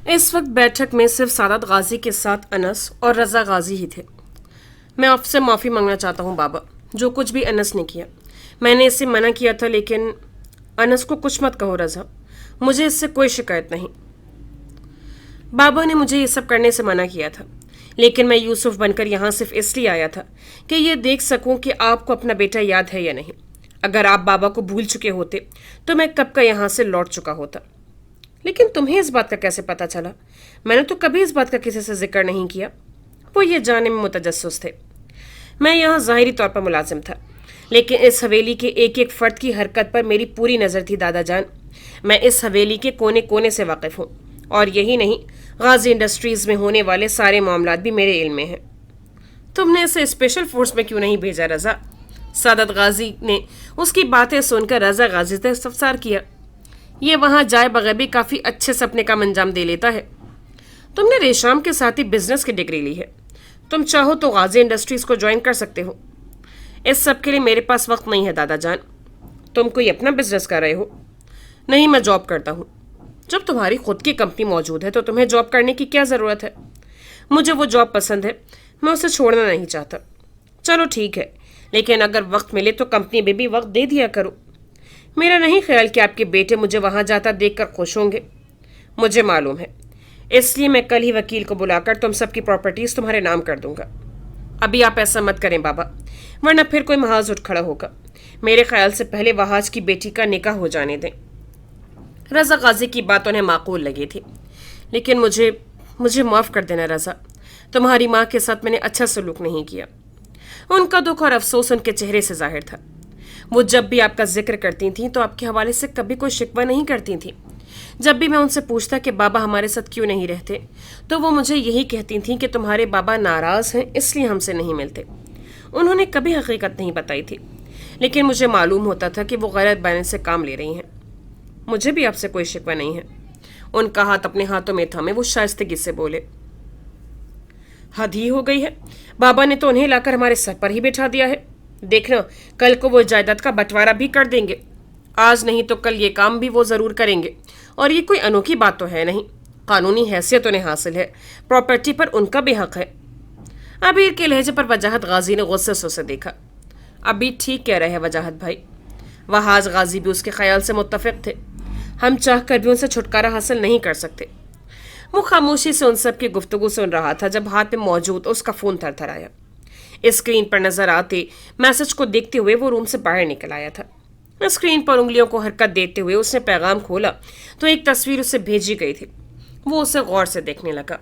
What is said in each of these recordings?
इस वक्त बैठक में सिर्फ सादत गाजी के साथ अनस और रजा गाजी ही थे। मैं आपसे माफ़ी मांगना चाहता हूँ बाबा, जो कुछ भी अनस ने किया। मैंने इससे मना किया था, लेकिन अनस को कुछ मत कहो रजा, मुझे इससे कोई शिकायत नहीं। बाबा ने मुझे ये सब करने से मना किया था, लेकिन मैं यूसुफ बनकर यहाँ सिर्फ इसलिए आया था कि ये देख सकूं कि आपको अपना बेटा याद है या नहीं। अगर आप बाबा को भूल चुके होते तो मैं कब का यहाँ से लौट चुका होता। लेकिन तुम्हें इस बात का कैसे पता चला? मैंने तो कभी इस बात का किसी से जिक्र नहीं किया। वो ये जानने में मुतजस्सिस थे। मैं यहाँ ज़ाहिरी तौर पर मुलाजिम था, लेकिन इस हवेली के एक एक फ़र्द की हरकत पर मेरी पूरी नज़र थी दादा जान। मैं इस हवेली के कोने कोने से वाकिफ़ हूँ, और यही नहीं, गाजी इंडस्ट्रीज़ में होने वाले सारे मामलात भी मेरे इल्म में हैं। तुमने इसे स्पेशल फोर्स में क्यों नहीं भेजा रज़ा? सादत गाजी ने उसकी बातें सुनकर रज़ा गाजी से इस्तफसार किया। ये वहाँ जाए बगैर भी काफ़ी अच्छे सपने का अंजाम दे लेता है। तुमने रेशम के साथ ही बिजनेस की डिग्री ली है। तुम चाहो तो गाजी इंडस्ट्रीज़ को ज्वाइन कर सकते हो। इस सब के लिए मेरे पास वक्त नहीं है दादा जान। तुम कोई अपना बिजनेस कर रहे हो? नहीं, मैं जॉब करता हूँ। जब तुम्हारी खुद की कंपनी मौजूद है तो तुम्हें जॉब करने की क्या ज़रूरत है? मुझे वो जॉब पसंद है, मैं उसे छोड़ना नहीं चाहता। चलो ठीक है, लेकिन अगर वक्त मिले तो कंपनी में भी वक्त दे दिया करो। मेरा नहीं ख्याल कि आपके बेटे मुझे वहाँ जाता देखकर खुश होंगे। मुझे मालूम है, इसलिए मैं कल ही वकील को बुलाकर तुम सबकी प्रॉपर्टीज़ तुम्हारे नाम कर दूंगा। अभी आप ऐसा मत करें बाबा, वरना फिर कोई महाज उठ खड़ा होगा। मेरे ख्याल से पहले वहाज की बेटी का निकाह हो जाने दें। रज़ा गाजी की बात उन्हें माकूल लगी थी। लेकिन मुझे माफ़ कर देना रज़ा, तुम्हारी माँ के साथ मैंने अच्छा सलूक नहीं किया। उनका दुख और अफसोस उनके चेहरे से जाहिर था। वो जब भी आपका जिक्र करती थीं तो आपके हवाले से कभी कोई शिकवा नहीं करती थीं। जब भी मैं उनसे पूछता कि बाबा हमारे साथ क्यों नहीं रहते, तो वो मुझे यही कहती थीं कि तुम्हारे बाबा नाराज़ हैं, इसलिए हमसे नहीं मिलते। उन्होंने कभी हकीकत नहीं बताई थी, लेकिन मुझे मालूम होता था कि वो गलत बयान से काम ले रही हैं। मुझे भी आपसे कोई शिकवा नहीं है। उनका हाथ अपने हाथों में थामे वो शाइस्तगी से बोले। हद ही हो गई है, बाबा ने तो उन्हें लाकर हमारे सर पर ही बिठा दिया है। देखना, कल को वो जायदाद का बंटवारा भी कर देंगे। आज नहीं तो कल ये काम भी वो ज़रूर करेंगे, और ये कोई अनोखी बात तो है नहीं। कानूनी हैसियत उन्हें हासिल है, प्रॉपर्टी पर उनका भी हक है। अबीर के लहजे पर वजाहत गाजी ने गुस्से से उसे देखा। अबीर ठीक कह रहे हैं वजाहत भाई। वहाज गाजी भी उसके ख्याल से मुत्तफिक थे। हम चाह कर भी उनसे छुटकारा हासिल नहीं कर सकते। वो खामोशी से उन सब की गुफ्तगू सुन रहा था जब हाथ में मौजूद उसका फ़ोन थरथराया। स्क्रीन पर नजर आते मैसेज को देखते हुए वो रूम से बाहर निकल आया था। स्क्रीन पर उंगलियों को हरकत देते हुए उसने पैगाम खोला तो एक तस्वीर उसे भेजी गई थी। वो उसे गौर से देखने लगा।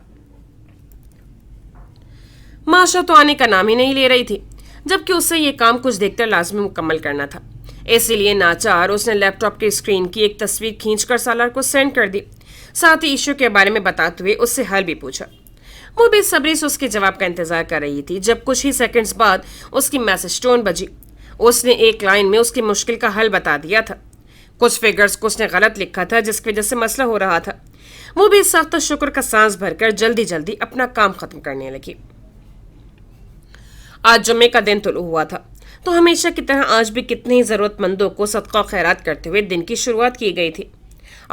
माशा तो आने का नाम ही नहीं ले रही थी, जबकि उससे ये काम कुछ देखकर लाजमी मुकम्मल करना था। इसीलिए नाचार उसने लैपटॉप की स्क्रीन की एक तस्वीर खींचकर सालार को सेंड कर दी। साथ ही इशू के बारे में बताते हुए उससे हाल भी पूछा। वो बेसब्री से उसके जवाब का इंतजार कर रही थी जब कुछ ही सेकंड्स बाद उसकी मैसेज टोन बजी। उसने एक लाइन में उसकी मुश्किल का हल बता दिया था। कुछ फिगर्स को उसने गलत लिखा था, जिसकी वजह से मसला हो रहा था। वो भी सख्त शुक्र का सांस भरकर जल्दी जल्दी अपना काम खत्म करने लगी। आज जुम्मे का दिन तुलू हुआ था, तो हमेशा की तरह आज भी कितने ही ज़रूरतमंदों को सदका खैरात करते हुए दिन की शुरुआत की गई थी।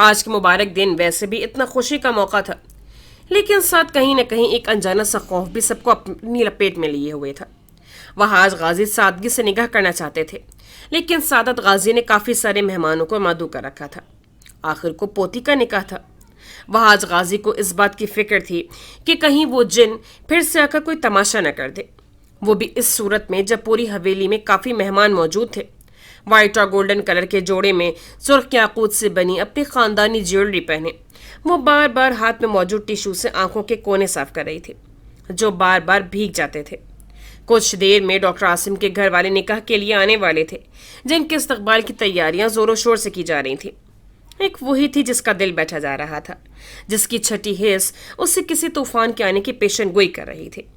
आज के मुबारक दिन वैसे भी इतना खुशी का मौका था, लेकिन साथ कहीं न कहीं एक अनजाना सा खौफ भी सबको अपनी लपेट में लिए हुए था। वहाज गाजी सादगी से निगाह करना चाहते थे, लेकिन सादत गाजी ने काफ़ी सारे मेहमानों को मदऊ कर रखा था। आखिर को पोती का निकाह था। वहाज गाजी को इस बात की फिक्र थी कि कहीं वो जिन फिर से आकर कोई तमाशा न कर दे। वो भी इस सूरत में जब पूरी हवेली में काफ़ी मेहमान मौजूद थे। वाइट और गोल्डन कलर के जोड़े में सुर्ख याकूत से बनी अपनी ख़ानदानी ज्वेलरी पहने वो बार बार हाथ में मौजूद टिश्यू से आंखों के कोने साफ कर रही थी, जो बार बार भीग जाते थे। कुछ देर में डॉक्टर आसिम के घर वाले निकाह के लिए आने वाले थे, जिनके इस्तकबाल की तैयारियां जोरों शोर से की जा रही थी। एक वही थी जिसका दिल बैठा जा रहा था, जिसकी छठी हिस्स उससे किसी तूफान के आने की पेशन गोई कर रही थी।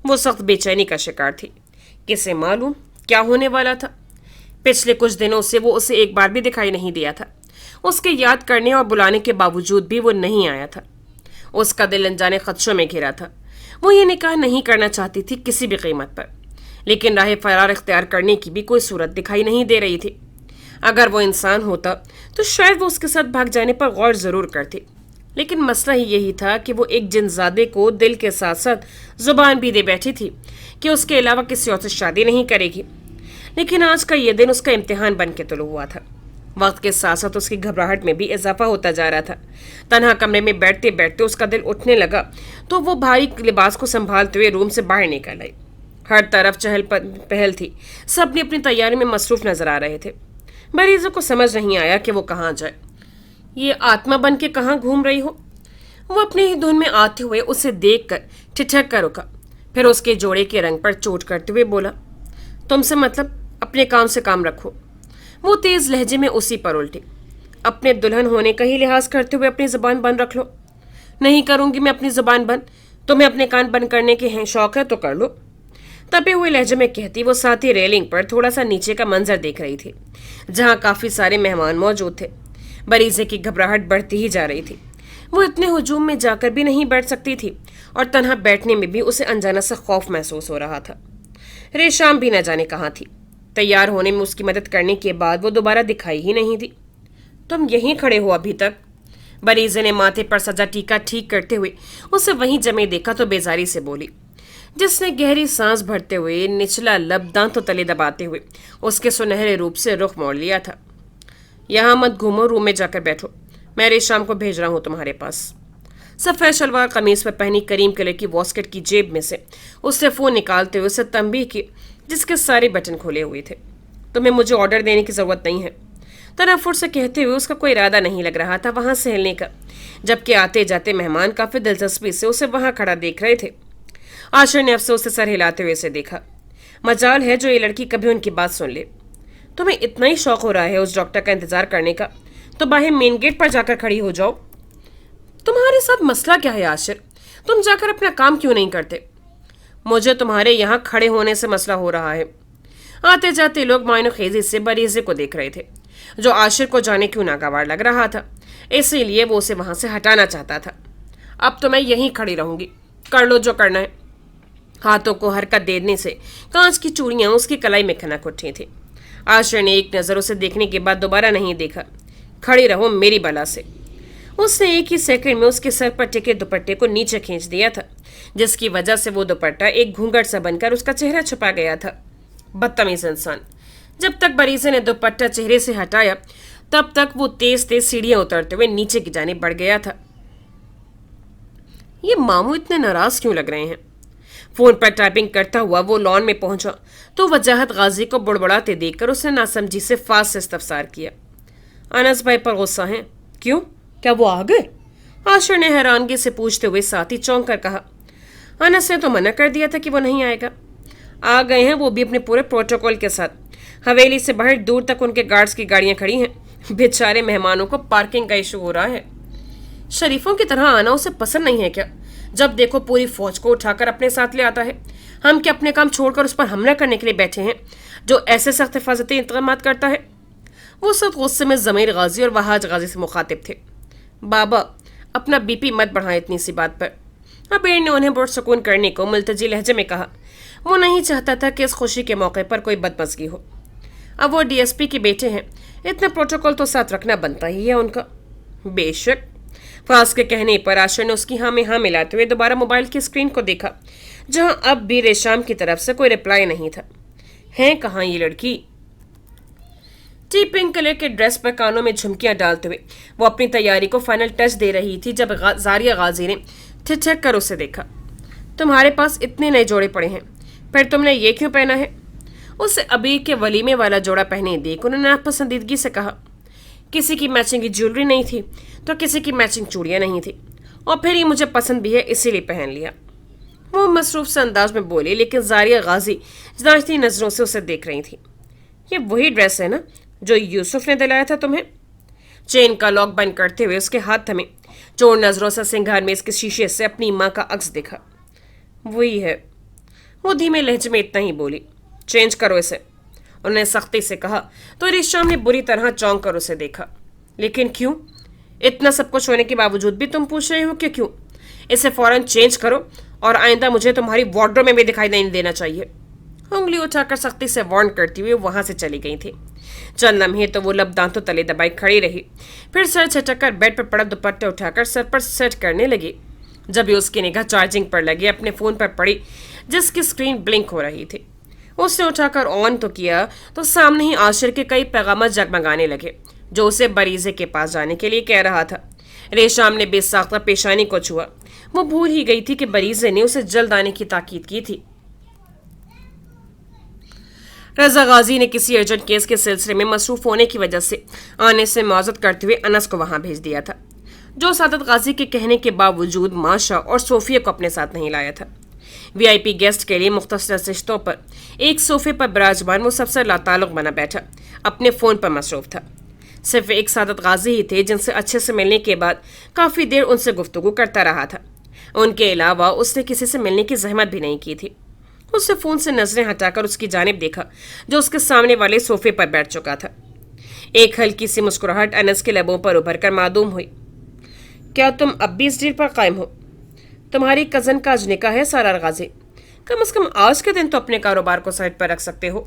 वो सख्त बेचैनी का शिकार थी। किसे मालूम क्या होने वाला था। पिछले कुछ दिनों से वो उसे एक बार भी दिखाई नहीं दिया था। उसके याद करने और बुलाने के बावजूद भी वो नहीं आया था। उसका दिल अनजाने खदशों में घिरा था। वो ये निकाह नहीं करना चाहती थी किसी भी कीमत पर, लेकिन राह फरार इख्तियार करने की भी कोई सूरत दिखाई नहीं दे रही थी। अगर वो इंसान होता तो शायद वो उसके साथ भाग जाने पर गौर ज़रूर करती, لیکن مسئلہ ہی یہی تھا کہ وہ ایک جنزادے کو دل کے ساتھ ساتھ زبان بھی دے بیٹھی تھی کہ اس کے علاوہ کسی اور سے شادی نہیں کرے گی. لیکن آج کا یہ دن اس کا امتحان بن کے طلوع ہوا تھا. وقت کے ساتھ ساتھ اس کی گھبراہٹ میں بھی اضافہ ہوتا جا رہا تھا. تنہا کمرے میں بیٹھتے بیٹھتے اس کا دل اٹھنے لگا تو وہ بھاری لباس کو سنبھالتے ہوئے روم سے باہر نکل آئی. ہر طرف چہل پہل تھی. سب نے اپنی تیاری میں مصروف نظر آ رہے تھے. مریضوں کو سمجھ نہیں آیا کہ وہ کہاں جائے. یہ آتما بن کے کہاں گھوم رہی ہو. وہ اپنے ہی دھن میں آتے ہوئے اسے دیکھ کر ٹھٹک کر رکا. پھر اس کے جوڑے کے رنگ پر چوٹ کرتے ہوئے بولا, تم سے مطلب, اپنے کام سے کام رکھو. وہ تیز لہجے میں اسی پر الٹی. اپنے دلہن ہونے کا ہی لحاظ کرتے ہوئے اپنی زبان بند رکھ لو. نہیں کروں گی میں اپنی زبان بند. تمہیں اپنے کان بند کرنے کے شوق ہے تو کر لو. تپے ہوئے لہجے میں کہتی وہ ساتھی ریلنگ پر تھوڑا سا نیچے کا منظر دیکھ رہی تھی, جہاں کافی سارے مہمان موجود تھے. مریضے کی گھبراہٹ بڑھتی ہی جا رہی تھی. وہ اتنے ہجوم میں جا کر بھی نہیں بیٹھ سکتی تھی اور تنہا بیٹھنے میں بھی اسے انجانا سا خوف محسوس ہو رہا تھا. ریشام بھی نہ جانے کہاں تھی. تیار ہونے میں اس کی مدد کرنے کے بعد وہ دوبارہ دکھائی ہی نہیں دی. تم یہیں کھڑے ہو ابھی تک؟ مریضے نے ماتھے پر سجا ٹیکا ٹھیک کرتے ہوئے اسے وہیں جمے دیکھا تو بیزاری سے بولی, جس نے گہری سانس بھرتے ہوئے نچلا لب دانتوں تلے دباتے ہوئے اس کے سنہرے روپ سے رخ موڑ لیا تھا. یہاں مت گھومو, روم میں جا کر بیٹھو. میں ریشام کو بھیج رہا ہوں تمہارے پاس. سفید شلوار قمیص پر پہنی کریم کلر کی واسکٹ کی جیب میں سے اس سے فون نکالتے ہوئے اسے تنبیہ کی, جس کے سارے بٹن کھولے ہوئے تھے. تمہیں مجھے آرڈر دینے کی ضرورت نہیں ہے. تنفر سے کہتے ہوئے اس کا کوئی ارادہ نہیں لگ رہا تھا وہاں سے ہلنے کا, جبکہ آتے جاتے مہمان کافی دلچسپی سے اسے وہاں کھڑا دیکھ رہے تھے. عاشر نے افسوس سے سر ہلاتے ہوئے اسے دیکھا. مجال ہے جو یہ لڑکی کبھی ان کی بات سن لے. تمہیں اتنا ہی شوق ہو رہا ہے اس ڈاکٹر کا انتظار کرنے کا تو باہر مین گیٹ پر جا کر کھڑی ہو جاؤ. تمہارے ساتھ مسئلہ کیا ہے عاشر؟ تم جا کر اپنا کام کیوں نہیں کرتے؟ مجھے تمہارے یہاں کھڑے ہونے سے مسئلہ ہو رہا ہے. آتے جاتے لوگ معین و خیزی سے مریضے کو دیکھ رہے تھے, جو عاشر کو جانے کیوں ناگوار لگ رہا تھا. اسی لیے وہ اسے وہاں سے ہٹانا چاہتا تھا. اب تو میں یہیں کھڑی رہوں گی, کر لو جو کرنا ہے. ہاتھوں کو حرکت دینے سے کانچ کی چوڑیاں اس کی کلائی میں کھنک اٹھی تھیں. عاشر نے ایک نظر اسے دیکھنے کے بعد دوبارہ نہیں دیکھا. کھڑی رہو میری بلا سے. اس نے ایک ہی سیکنڈ میں اس کے سر پر ٹکے دوپٹے کو نیچے کھینچ دیا تھا, جس کی وجہ سے وہ دوپٹہ ایک گھونگھٹ سا بن کر اس کا چہرہ چھپا گیا تھا. بدتمیز انسان. جب تک مریضے نے دوپٹہ چہرے سے ہٹایا تب تک وہ تیز تیز سیڑھیاں اترتے ہوئے نیچے کی جانب بڑھ گیا تھا. یہ ماموں اتنے ناراض کیوں لگ رہے ہیں؟ فون پر ٹائپنگ کرتا ہوا وہ لان میں پہنچا تو وجاہت غازی کو بڑبڑاتے دیکھ کر اس نے ناسمجھی سے فاس سے استفسار کیا. انس بھائی پر غصہ ہیں؟ کیوں, کیا وہ آ گئے؟ عاشر نے حیرانگی سے پوچھتے ہوئے ساتھی چونک کر کہا. انس نے تو منع کر دیا تھا کہ وہ نہیں آئے گا. آ گئے ہیں, وہ بھی اپنے پورے پروٹوکول کے ساتھ. حویلی سے باہر دور تک ان کے گارڈز کی گاڑیاں کھڑی ہیں. بیچارے مہمانوں کو پارکنگ کا ایشو ہو رہا ہے. شریفوں کی طرح آنا اسے پسند نہیں ہے کیا؟ جب دیکھو پوری فوج کو اٹھا کر اپنے ساتھ لے آتا ہے. ہم کیا اپنے کام چھوڑ کر اس پر حملہ کرنے کے لیے بیٹھے ہیں جو ایسے سخت حفاظتی انتظامات کرتا ہے؟ وہ سب غصے میں ضمیر غازی اور وہاج غازی سے مخاطب تھے. بابا اپنا بی پی مت بڑھائیں اتنی سی بات پر. ابیر نے انہیں بہت سکون کرنے کو ملتجی لہجے میں کہا. وہ نہیں چاہتا تھا کہ اس خوشی کے موقع پر کوئی بدمزگی ہو. اب وہ ڈی ایس پی کے بیٹے ہیں, اتنا پروٹوکول تو ساتھ رکھنا بنتا ہی ہے ان کا. بے شک. فاس کے کہنے پر عاشر نے اس کی ہاں میں ہاں ملاتے ہوئے دوبارہ موبائل کی اسکرین کو دیکھا, جہاں اب بھی ریشام کی طرف سے کوئی رپلائی نہیں تھا. ہیں کہاں یہ لڑکی؟ ٹی پنک کلر کے ڈریس پر کانوں میں جھمکیاں ڈالتے ہوئے وہ اپنی تیاری کو فائنل ٹچ دے رہی تھی جب زاریہ غازی نے ٹھٹک کر اسے دیکھا. تمہارے پاس اتنے نئے جوڑے پڑے ہیں, پھر تم نے یہ کیوں پہنا ہے؟ اسے ابھی کے ولیمے والا جوڑا پہنے دیکھ انہوں نے ناپسندیدگی سے کہا. کسی کی میچنگ کی جیولری نہیں تھی تو کسی کی میچنگ چوڑیاں نہیں تھی, اور پھر یہ مجھے پسند بھی ہے اسی لیے پہن لیا. وہ مصروف سے انداز میں بولی, لیکن زاریہ غازی جانچتی نظروں سے اسے دیکھ رہی تھی. یہ وہی ڈریس ہے نا جو یوسف نے دلایا تھا تمہیں؟ چین کا لاک بند کرتے ہوئے اس کے ہاتھ تھمے, چور نظروں سے سنگھار میں اس کے شیشے سے اپنی ماں کا عکس دیکھا. وہی ہے. وہ دھیمے لہجے میں اتنا ہی بولی. چینج کرو اسے, انہوں نے سختی سے کہا تو ریشام نے بری طرح چونک کر اسے دیکھا. لیکن کیوں؟ اتنا سب کچھ ہونے کے باوجود بھی تم پوچھ رہے ہو کہ کیوں؟ اسے فوراً چینج کرو اور آئندہ مجھے تمہاری وارڈروب میں بھی دکھائی نہیں دینا چاہیے. انگلی اٹھا کر سختی سے وارن کرتی ہوئے وہاں سے چلی گئی تھی. चंद लम्हे तो वो लब दांतों तले दबाई खड़ी रही, फिर सर झटक कर बेड पर पड़ा दुपट्टा उठाकर सर पर सेट करने लगी। जब भी उसकी निगाह चार्जिंग पर लगी अपने फोन पर पड़ी, जिसकी स्क्रीन ब्लिंक हो रही थी। उसने उठाकर ऑन तो किया तो सामने ही आशिर के कई पैगाम जगमगाने लगे, जो उसे बरीजे के पास जाने के लिए कह रहा था। रेशाम ने बेसाख्ता पेशानी को छुआ। वो भूल ही गई थी कि बरीजे ने उसे जल्द आने की ताकीद की थी। रजा गाजी ने किसी अर्जेंट केस के सिलसिले में मसरूफ होने की वजह से आने से माजत करते हुए अनस को वहां भेज दिया था, जो सादत गाजी के कहने के बावजूद माशा और सोफिया को अपने साथ नहीं लाया था। वीआईपी गेस्ट के लिए मुख्तसर नशिस्तों पर एक सोफे पर बिराजमान वो सबसे लाताल्लुक बना बैठा अपने फ़ोन पर मसरूफ था। सिर्फ एक सादत गाजी ही थे जिनसे अच्छे से मिलने के बाद काफ़ी देर उनसे गुफ्तगू करता रहा था। उनके अलावा उसने किसी से मिलने की जहमत भी नहीं की थी। उससे फ़ोन से नजरें हटाकर उसकी जानिब देखा, जो उसके सामने वाले सोफे पर बैठ चुका था। एक हल्की सी मुस्कुराहट अनस के लबों पर उभर कर मालूम हुई। क्या तुम अब भी इस डील पर कायम हो? तुम्हारी कज़न का आज निकाह है सारार गाजी। कम से कम आज के दिन तो अपने कारोबार को साइड पर रख सकते हो।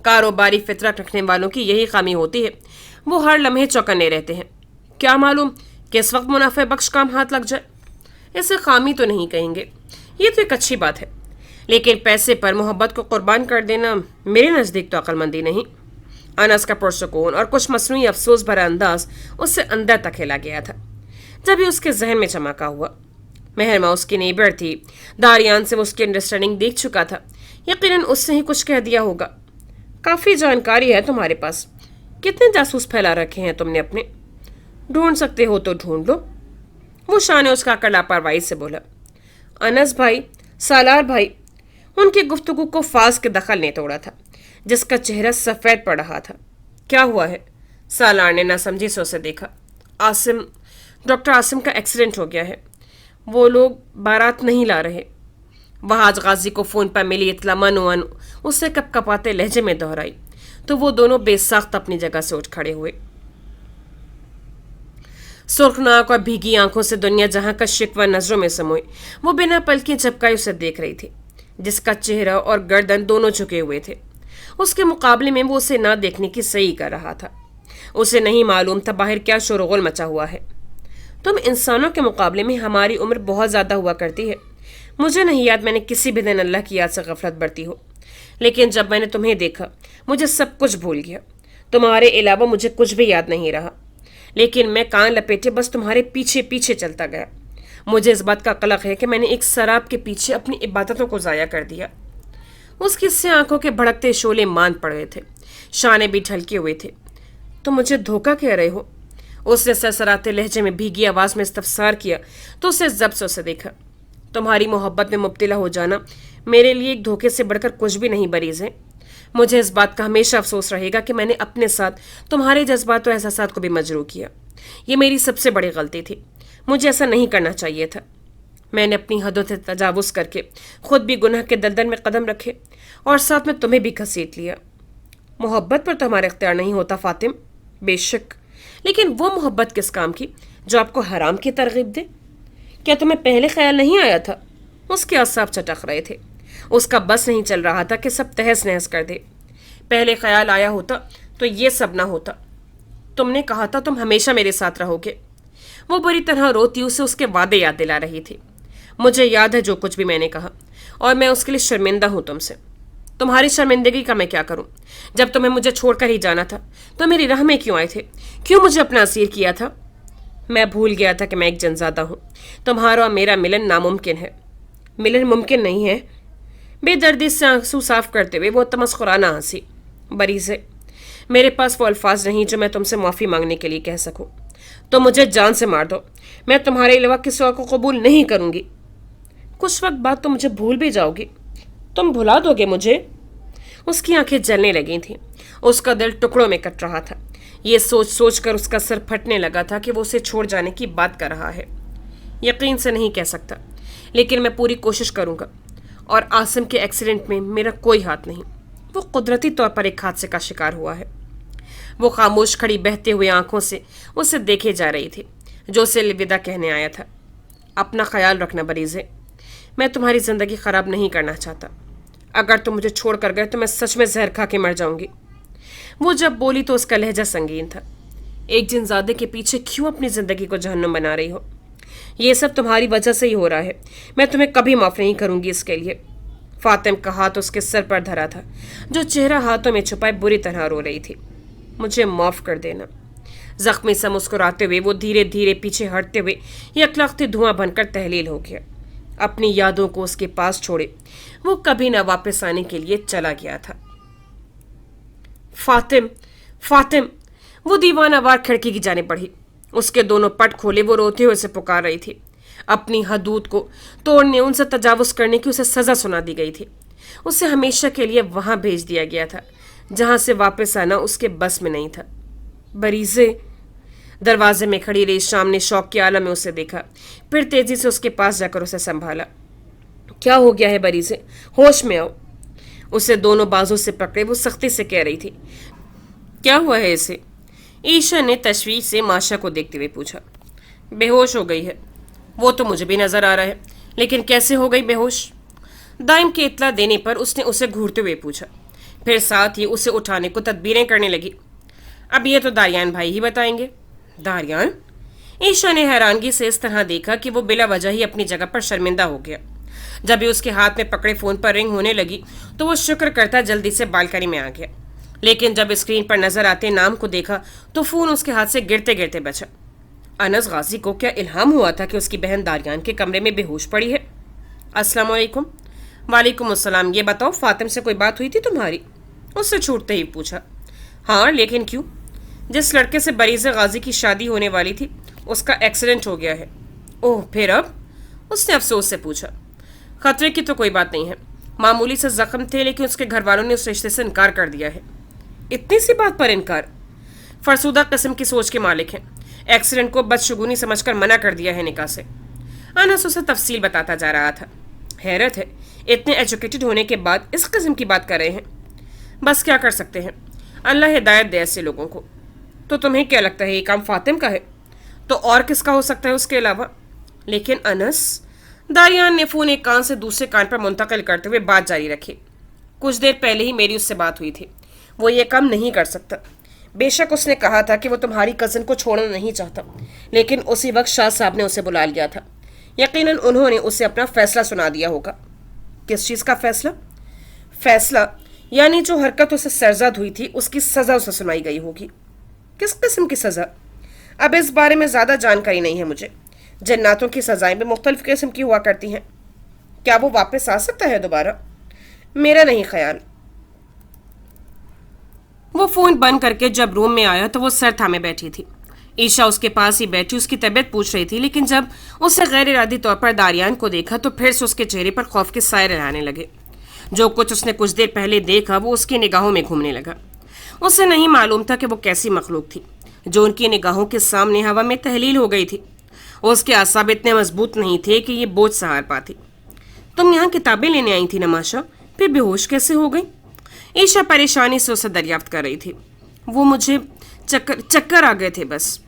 कारोबारी फितरत रखने वालों की यही खामी होती है, वो हर लम्हे चौकन्ने रहते हैं। क्या मालूम किस वक्त मुनाफे बख्श काम हाथ लग जाए। इसे खामी तो नहीं कहेंगे, ये तो एक अच्छी बात है, लेकिन पैसे पर मोहब्बत को कुर्बान कर देना मेरे नज़दीक तो अक्लमंदी नहीं। अनस का पुरसुकून और कुछ मसनूई अफसोस भरा अंदाज उससे अंदर तक हिला गया था। जब भी उसके जहन में चमका हुआ, महरमा उसकी नेबर थी, दारियान से वो उसकी अंडरस्टैंडिंग देख चुका था। यकीनन उसने ही कुछ कह दिया होगा। काफ़ी जानकारी है तुम्हारे पास, कितने जासूस फैला रखे हैं तुमने अपने। ढूंढ सकते हो तो ढूंढ लो। वो शान उसका कर लापरवाही से बोला। अनस भाई, सालार भाई। उनकी गुफ्तगू को फास के दखल ने तोड़ा था, जिसका चेहरा सफ़ेद पड़ रहा था। क्या हुआ है? सालार ने नासमझी से उसे देखा। आसिम, डॉक्टर आसिम का एक्सीडेंट हो गया है। वो लोग बारात नहीं ला रहे। वहाज गाजी को फ़ोन पर मिली इतला मनोअन उससे कपकपाते लहजे में दोहराई तो वो दोनों बेसाख्त अपनी जगह से उठ खड़े हुए। सुर्खनाक और भीगी आंखों से दुनिया जहां का शिकवा नजरों में समोई, वो बिना पलकें झपकाए उसे देख रही थी, जिसका चेहरा और गर्दन दोनों झुके हुए थे। उसके मुकाबले में वो उसे ना देखने की सही कर रहा था। उसे नहीं मालूम था बाहर क्या शोरगुल मचा हुआ है। तुम इंसानों के मुकाबले में हमारी उम्र बहुत ज़्यादा हुआ करती है। मुझे नहीं याद मैंने किसी भी दिन अल्लाह की याद से गफलत बरती हो, लेकिन जब मैंने तुम्हें देखा मुझे सब कुछ भूल गया। तुम्हारे अलावा मुझे कुछ भी याद नहीं रहा, लेकिन मैं कान लपेटे बस तुम्हारे पीछे पीछे चलता गया। मुझे इस बात का कलक है कि मैंने एक शराब के पीछे अपनी इबादतों को ज़ाया कर दिया। उसकी से आंखों के भड़कते शोले मान पड़े थे, शाने भी ढलके हुए थे। तो मुझे धोखा कह रहे हो? उसने सरसराते लहजे में भीगी आवाज़ में इस्तफसार किया तो उसे जब्त से उसे देखा। तुम्हारी मोहब्बत में मुब्तला हो जाना मेरे लिए एक धोखे से बढ़कर कुछ भी नहीं बरीज है। मुझे इस बात का हमेशा अफसोस रहेगा कि मैंने अपने साथ तुम्हारे जज्बात और एहसासात को भी मजरूह किया। ये मेरी सबसे बड़ी गलती थी। मुझे ऐसा नहीं करना चाहिए था। मैंने अपनी हदों से तजावुज़ करके खुद भी गुनाह के दलदल में कदम रखे और साथ में तुम्हें भी घसीट लिया। मोहब्बत पर तो हमारा इख्तियार नहीं होता फातिम, बेशक, लेकिन वो मोहब्बत किस काम की जो आपको हराम की तरगीब दे? क्या तुम्हें पहले ख्याल नहीं आया था? उसके असाब चटक रहे थे। उसका बस नहीं चल रहा था कि सब तहस नहस कर दे। पहले ख्याल आया होता तो ये सब ना होता। तुमने कहा था तुम हमेशा मेरे साथ रहोगे। वो बुरी तरह रोती उसे उसके वादे याद दिला रही थी। मुझे याद है जो कुछ भी मैंने कहा, और मैं उसके लिए शर्मिंदा हूँ तुमसे। तुम्हारी शर्मिंदगी का मैं क्या करूं? जब तुम्हें मुझे छोड़कर ही जाना था तो मेरी राह में क्यों आए थे? क्यों मुझे अपना असीर किया था? मैं भूल गया था कि मैं एक जनजादा हूं। तुम्हारा और मेरा मिलन नामुमकिन है। मिलन मुमकिन नहीं है। बेदर्दी से आंसू साफ करते हुए वो तमस्कुराना हंसी। बरी से, मेरे पास वो अल्फाज नहीं जो मैं तुमसे माफ़ी मांगने के लिए कह सकूं। तो मुझे जान से मार दो, मैं तुम्हारे अलावा किसी और को कबूल नहीं करूंगी। कुछ वक्त बाद तो मुझे भूल भी जाओगी। तुम भुला दोगे मुझे? उसकी आंखें जलने लगी थीं। उसका दिल टुकड़ों में कट रहा था। ये सोच सोच कर उसका सर फटने लगा था कि वो उसे छोड़ जाने की बात कर रहा है। यकीन से नहीं कह सकता, लेकिन मैं पूरी कोशिश करूंगा। और आसिम के एक्सीडेंट में मेरा कोई हाथ नहीं। वो कुदरती तौर पर एक हादसे का शिकार हुआ है। वो खामोश खड़ी बहते हुए आंखों से उसे देखे जा रही थी, जो उसे अलविदा कहने आया था। अपना ख्याल रखना बरीज़े, मैं तुम्हारी ज़िंदगी ख़राब नहीं करना चाहता। अगर तुम मुझे छोड़ कर गए तो मैं सच में जहर खा के मर जाऊंगी। वो जब बोली तो उसका लहजा संगीन था। एक जिनजादे के पीछे क्यों अपनी जिंदगी को जहन्नुम बना रही हो? ये सब तुम्हारी वजह से ही हो रहा है। मैं तुम्हें कभी माफ नहीं करूंगी इसके लिए। फातिम का हाथ उसके सर पर धरा था, जो चेहरा हाथों में छुपाए बुरी तरह रो रही थी। मुझे माफ कर देना। जख्मी सा मुस्कुराते हुए वो धीरे धीरे पीछे हटते हुए यकलख्ती धुआं बनकर तहलील हो गया। अपनी यादों को उसके पास छोड़े वो कभी न वापस आने के लिए चला गया था। फातिम, फातिम! वो दीवानावार खिड़की की जाने बढ़ी। उसके दोनों पट खोले वो रोते हुए उसे पुकार रही थी। अपनी हदूद को तोड़ने, उनसे तजावुज करने की उसे सजा सुना दी गई थी। उसे हमेशा के लिए वहां भेज दिया गया था जहां से वापस आना उसके बस में नहीं था। बरीज़े! दरवाजे में खड़ी रही शाम ने शौक के आलम में उसे देखा, फिर तेजी से उसके पास जाकर उसे संभाला। क्या हो गया है बरीज़े? होश में आओ। उसे दोनों बाजू से पकड़े वो सख्ती से कह रही थी। क्या हुआ है इसे? ईशा ने तशवीश से माशा को देखते हुए पूछा। बेहोश हो गई है। वो तो मुझे भी नजर आ रहा है, लेकिन कैसे हो गई बेहोश? दाइम के इत्तला देने पर उसने उसे घूरते हुए पूछा, फिर साथ ही उसे उठाने को तदबीरें करने लगी। अब ये तो दारियान भाई ही बताएंगे। दारियान? ईशा ने हैरानगी से इस तरह देखा कि वो बिला वजह ही अपनी जगह पर शर्मिंदा हो गया। जब भी उसके हाथ में पकड़े फोन पर रिंग होने लगी तो वो शुक्र करता जल्दी से बालकनी में आ गया, लेकिन जब स्क्रीन पर नजर आते नाम को देखा तो फोन उसके हाथ से गिरते गिरते बचा। अनस गाजी को क्या इल्हाम हुआ था कि उसकी बहन दारियान के कमरे में बेहोश पड़ी है? अस्सलाम वालेकुम। वालेकुम अस्सलाम। ये बताओ, फातिम से कोई बात हुई थी तुम्हारी? उससे छूटते ही पूछा। हाँ, लेकिन क्यों? जिस लड़के से बरीज़ गाजी की शादी होने वाली थी उसका एक्सीडेंट हो गया है। ओह, फिर अब? उसने अफसोस से पूछा। खतरे की तो कोई बात नहीं है, मामूली से जख्म थे, लेकिन उसके घर वालों ने उस रिश्ते से इनकार कर दिया है। इतनी सी बात पर इनकार? फरसुदा किस्म की सोच के मालिक हैं। एक्सीडेंट को बदशगुनी समझकर मना कर दिया है निकाह से। अनस उसे तफसील बताता जा रहा था। हैरत है, इतने एजुकेटेड होने के बाद इस किस्म की बात कर रहे हैं। बस क्या कर सकते हैं, अल्लाह हिदायत दे ऐसे लोगों को। तो तुम्हें क्या लगता है ये काम फातिम का है? तो और किसका हो सकता है उसके अलावा? लेकिन अनस, दारियान ने फोन एक कान से दूसरे कान पर मुंतकिल करते हुए बात जारी रखी। कुछ देर पहले ही मेरी उससे बात हुई थी। वो ये काम नहीं कर सकता। बेशक उसने कहा था कि वो तुम्हारी कज़न को छोड़ना नहीं चाहता, लेकिन उसी वक्त शाह साहब ने उसे बुला लिया था। यकीनन उन्होंने उसे अपना फैसला सुना दिया होगा। किस चीज़ का फैसला? फैसला यानी जो हरकत उसे सरजद हुई थी उसकी सज़ा उसे सुनाई गई होगी। किस किस्म की सज़ा? अब इस बारे में ज़्यादा जानकारी नहीं है मुझे। जन्नातों की सज़ाएं भी मुख्तलिफ किस्म की हुआ करती हैं। क्या वो वापस आ सकता है दोबारा? मेरा नहीं ख्याल। वो फ़ोन बंद करके जब रूम में आया तो वो सर थामे बैठी थी। ईशा उसके पास ही बैठी उसकी तबीयत पूछ रही थी, लेकिन जब उसने गैर इरादी तौर पर दारियान को देखा तो फिर से उसके चेहरे पर खौफ के साए रहने लगे। जो कुछ उसने कुछ देर पहले देखा वो उसकी निगाहों में घूमने लगा। उसे नहीं मालूम था कि वो कैसी मखलूक थी जो उनकी निगाहों के सामने हवा में तहलील हो गई थी। उसके आसाब इतने मजबूत नहीं थे कि ये बोझ सहार पाती। तुम यहाँ किताबें लेने आई थी नमाशा, फिर बेहोश कैसे हो गई? ईशा परेशानी से उसे दरियाफ्त कर रही थी। वो मुझे चक्कर आ गए थे बस।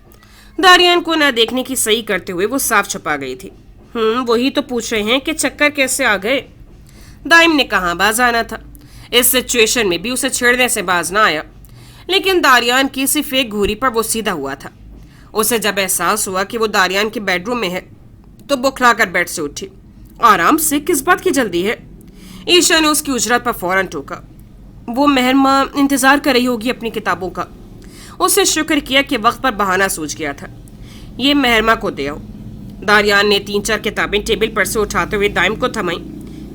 दारियान को न देखने की सही करते हुए वो साफ छुपा गई थी। वही तो पूछ रहे हैं कि चक्कर कैसे आ गए। दाइम ने कहाँ बाज आना था। इस सिचुएशन में भी उसे छेड़ने से बाज ना आया, लेकिन दारियान की सिर्फ एक घूरी पर वो सीधा हुआ था। उसे जब एहसास हुआ कि वो दारियान के बेडरूम में है तो बुखला कर बेड से उठी। आराम से, किस बात की जल्दी है? ईशा ने उसकी उजरत पर फौरन टोका। वो मेहरमा इंतजार कर रही होगी अपनी किताबों का। उसने शुक्र किया कि वक्त पर बहाना सूझ गया था। ये मेहरमा को दे आओ। दारियान ने 3-4 किताबें टेबल पर से उठाते हुए दाइम को थमाई।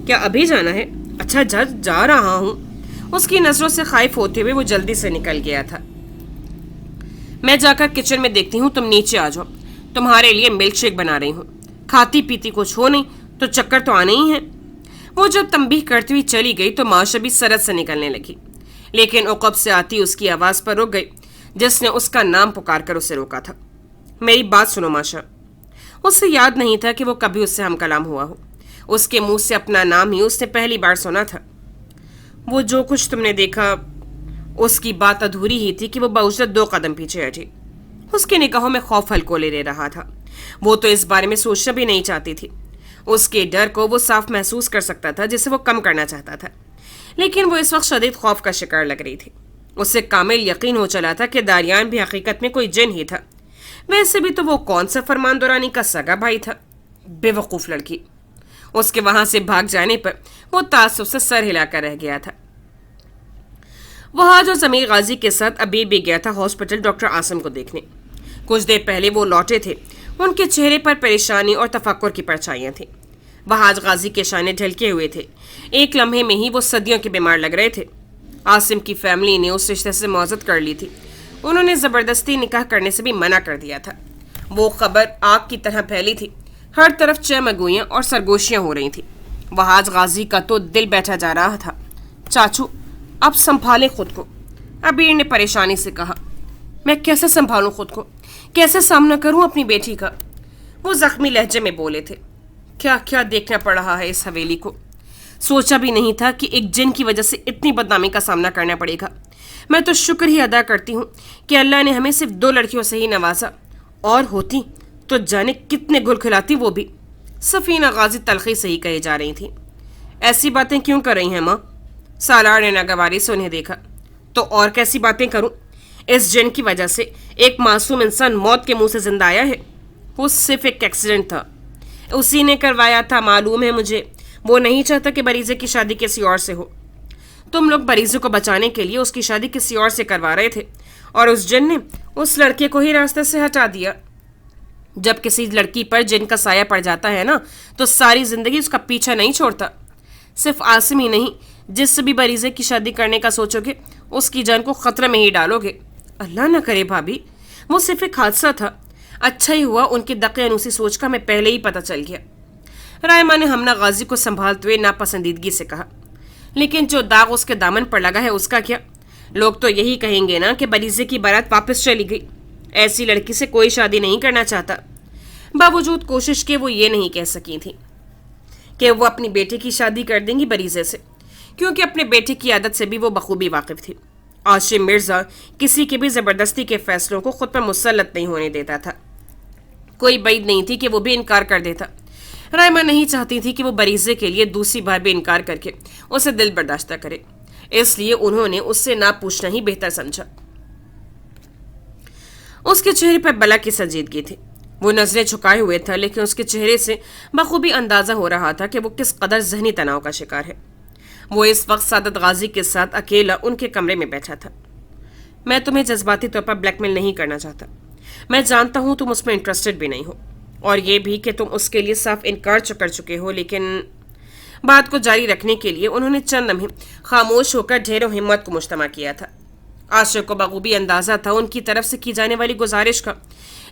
क्या अभी जाना है? अच्छा, जा रहा हूँ। उसकी नजरों से खाइफ होते हुए वो जल्दी से निकल गया था। मैं जाकर किचन में देखती हूँ, तुम नीचे आ जाओ। तुम्हारे लिए मिल्क शेक बना रही हूँ। खाती पीती कुछ हो नहीं तो चक्कर तो आने ही है। वो जब तंबीह करती हुई चली गई तो माशा भी सरद से निकलने लगी, लेकिन उक़ब से आती उसकी आवाज़ पर रुक गई जिसने उसका नाम पुकार कर उसे रोका था। मेरी बात सुनो माशा। उससे याद नहीं था कि वो कभी उससे हम कलाम हुआ हो। उसके मुंह से अपना नाम ही उसने पहली बार सुना था। वो जो कुछ तुमने देखा, उसकी बात अधूरी ही थी कि वो बाउजरत 2 कदम पीछे हटी। उसके निगाहों में खौफ हल्को ले रहा था। वो तो इस बारे में सोचना भी नहीं चाहती थी। उसके डर को वो साफ महसूस कर सकता था जिसे वो कम करना चाहता था, लेकिन वो इस वक्त शदीद खौफ का शिकार लग रही थी। उसे कामिल यकीन हो चला था कि दारियान भी हकीकत में कोई जिन ही था। वैसे भी तो वो कौन सा फरमान दुरानी का सगा भाई था। बेवकूफ लड़की। उसके वहां से भाग जाने पर वो तासुब से सर हिलाकर रह गया था। वह जो जमीर गाजी के साथ अभी भी गया था हॉस्पिटल डॉक्टर आसिम को देखने। कुछ देर पहले वो लौटे थे। उनके चेहरे पर परेशानी और तफक्कुर की परछाइयां थी। वह आज गाजी के शाने ढलके हुए थे। एक लम्हे में ही वो सदियों के बीमार लग रहे थे। आसिम की फैमिली ने उस रिश्ते से मौजूद कर ली थी। उन्होंने ज़बरदस्ती निकाह करने से भी मना कर दिया था। वो खबर आग की तरह फैली थी। हर तरफ चमगुइयाँ और सरगोशियाँ हो रही थी। वहाज गाजी का तो दिल बैठा जा रहा था। चाचू, अब संभालें खुद को, अबीर ने परेशानी से कहा। मैं कैसे संभालूं खुद को, कैसे सामना करूं अपनी बेटी का? वो जख्मी लहजे में बोले थे। क्या क्या देखना पड़ रहा है इस हवेली को। सोचा भी नहीं था कि एक जिन की वजह से इतनी बदनामी का सामना करना पड़ेगा। मैं तो शुक्र ही अदा करती हूँ कि अल्लाह ने हमें सिर्फ 2 लड़कियों से ही नवाजा, और होती तो जाने कितने गुल खिलाती वो भी। सफीना गाजी तलखी से ही कही जा रही थी। ऐसी बातें क्यों कर रही हैं माँ? सालार ने नागवारी से उन्हें देखा। तो और कैसी बातें करूं? इस जिन की वजह से एक मासूम इंसान मौत के मुंह से जिंदा आया है। वो सिर्फ एक एक्सीडेंट था, उसी ने करवाया था, मालूम है मुझे। वो नहीं चाहता कि बरीजे की शादी किसी और से हो। तुम लोग बरीजे को बचाने के लिए उसकी शादी किसी और से करवा रहे थे, और उस जिन ने उस लड़के को ही रास्ते से हटा दिया। जब किसी लड़की पर जिन का साया पड़ जाता है ना, तो सारी जिंदगी उसका पीछा नहीं छोड़ता। सिर्फ आसिम ही नहीं, जिससे भी बरीजे की शादी करने का सोचोगे उसकी जान को खतरे में ही डालोगे। अल्लाह न करे भाभी, वो सिर्फ एक हादसा था। अच्छा ही हुआ उनकी दकियानूसी सोच का हमें पहले ही पता चल गया। रायमा ने हमना गाजी को संभालते हुए नापसंदीदगी से कहा। लेकिन जो दाग उसके दामन पर लगा है उसका क्या? लोग तो यही कहेंगे ना कि बरीजे की बारात वापस चली गई। ऐसी लड़की से कोई शादी नहीं करना चाहता। बावजूद कोशिश के वो ये नहीं कह सकी थी कि वो अपनी बेटी की शादी कर देंगी बरीजे से, क्योंकि अपने बेटे की आदत से भी वो बखूबी वाकिफ थी। आशिम मिर्जा किसी के भी ज़बरदस्ती के फैसलों को खुद पर मुसल्लत नहीं होने देता था। कोई बैद नहीं थी कि वो भी इनकार कर देता। रायमा नहीं चाहती थी कि वो बरीजे के लिए दूसरी बार भी इनकार करके उसे दिल बर्दाश्त करे, इसलिए उन्होंने उससे ना पूछना ही बेहतर समझा। उसके चेहरे पर बला की संजीदगी थी। वो नजरें झुकाए हुए था, लेकिन उसके चेहरे से बखूबी अंदाजा हो रहा था कि वो किस कदर जहनी तनाव का शिकार है। वो इस वक्त सादत गाजी के साथ अकेला उनके कमरे में बैठा था। मैं तुम्हें जज्बाती तौर पर ब्लैकमेल नहीं करना चाहता। मैं जानता हूं तुम उसमें इंटरेस्टेड भी नहीं हो, और ये भी कि तुम उसके लिए साफ इनकार कर चुके हो। लेकिन बात को जारी रखने के लिए उन्होंने चंद लम्हे खामोश होकर ढेरों हिम्मत को मुश्तमा किया था। आशिक को बखूबी अंदाजा था उनकी तरफ से की जाने वाली गुजारिश का,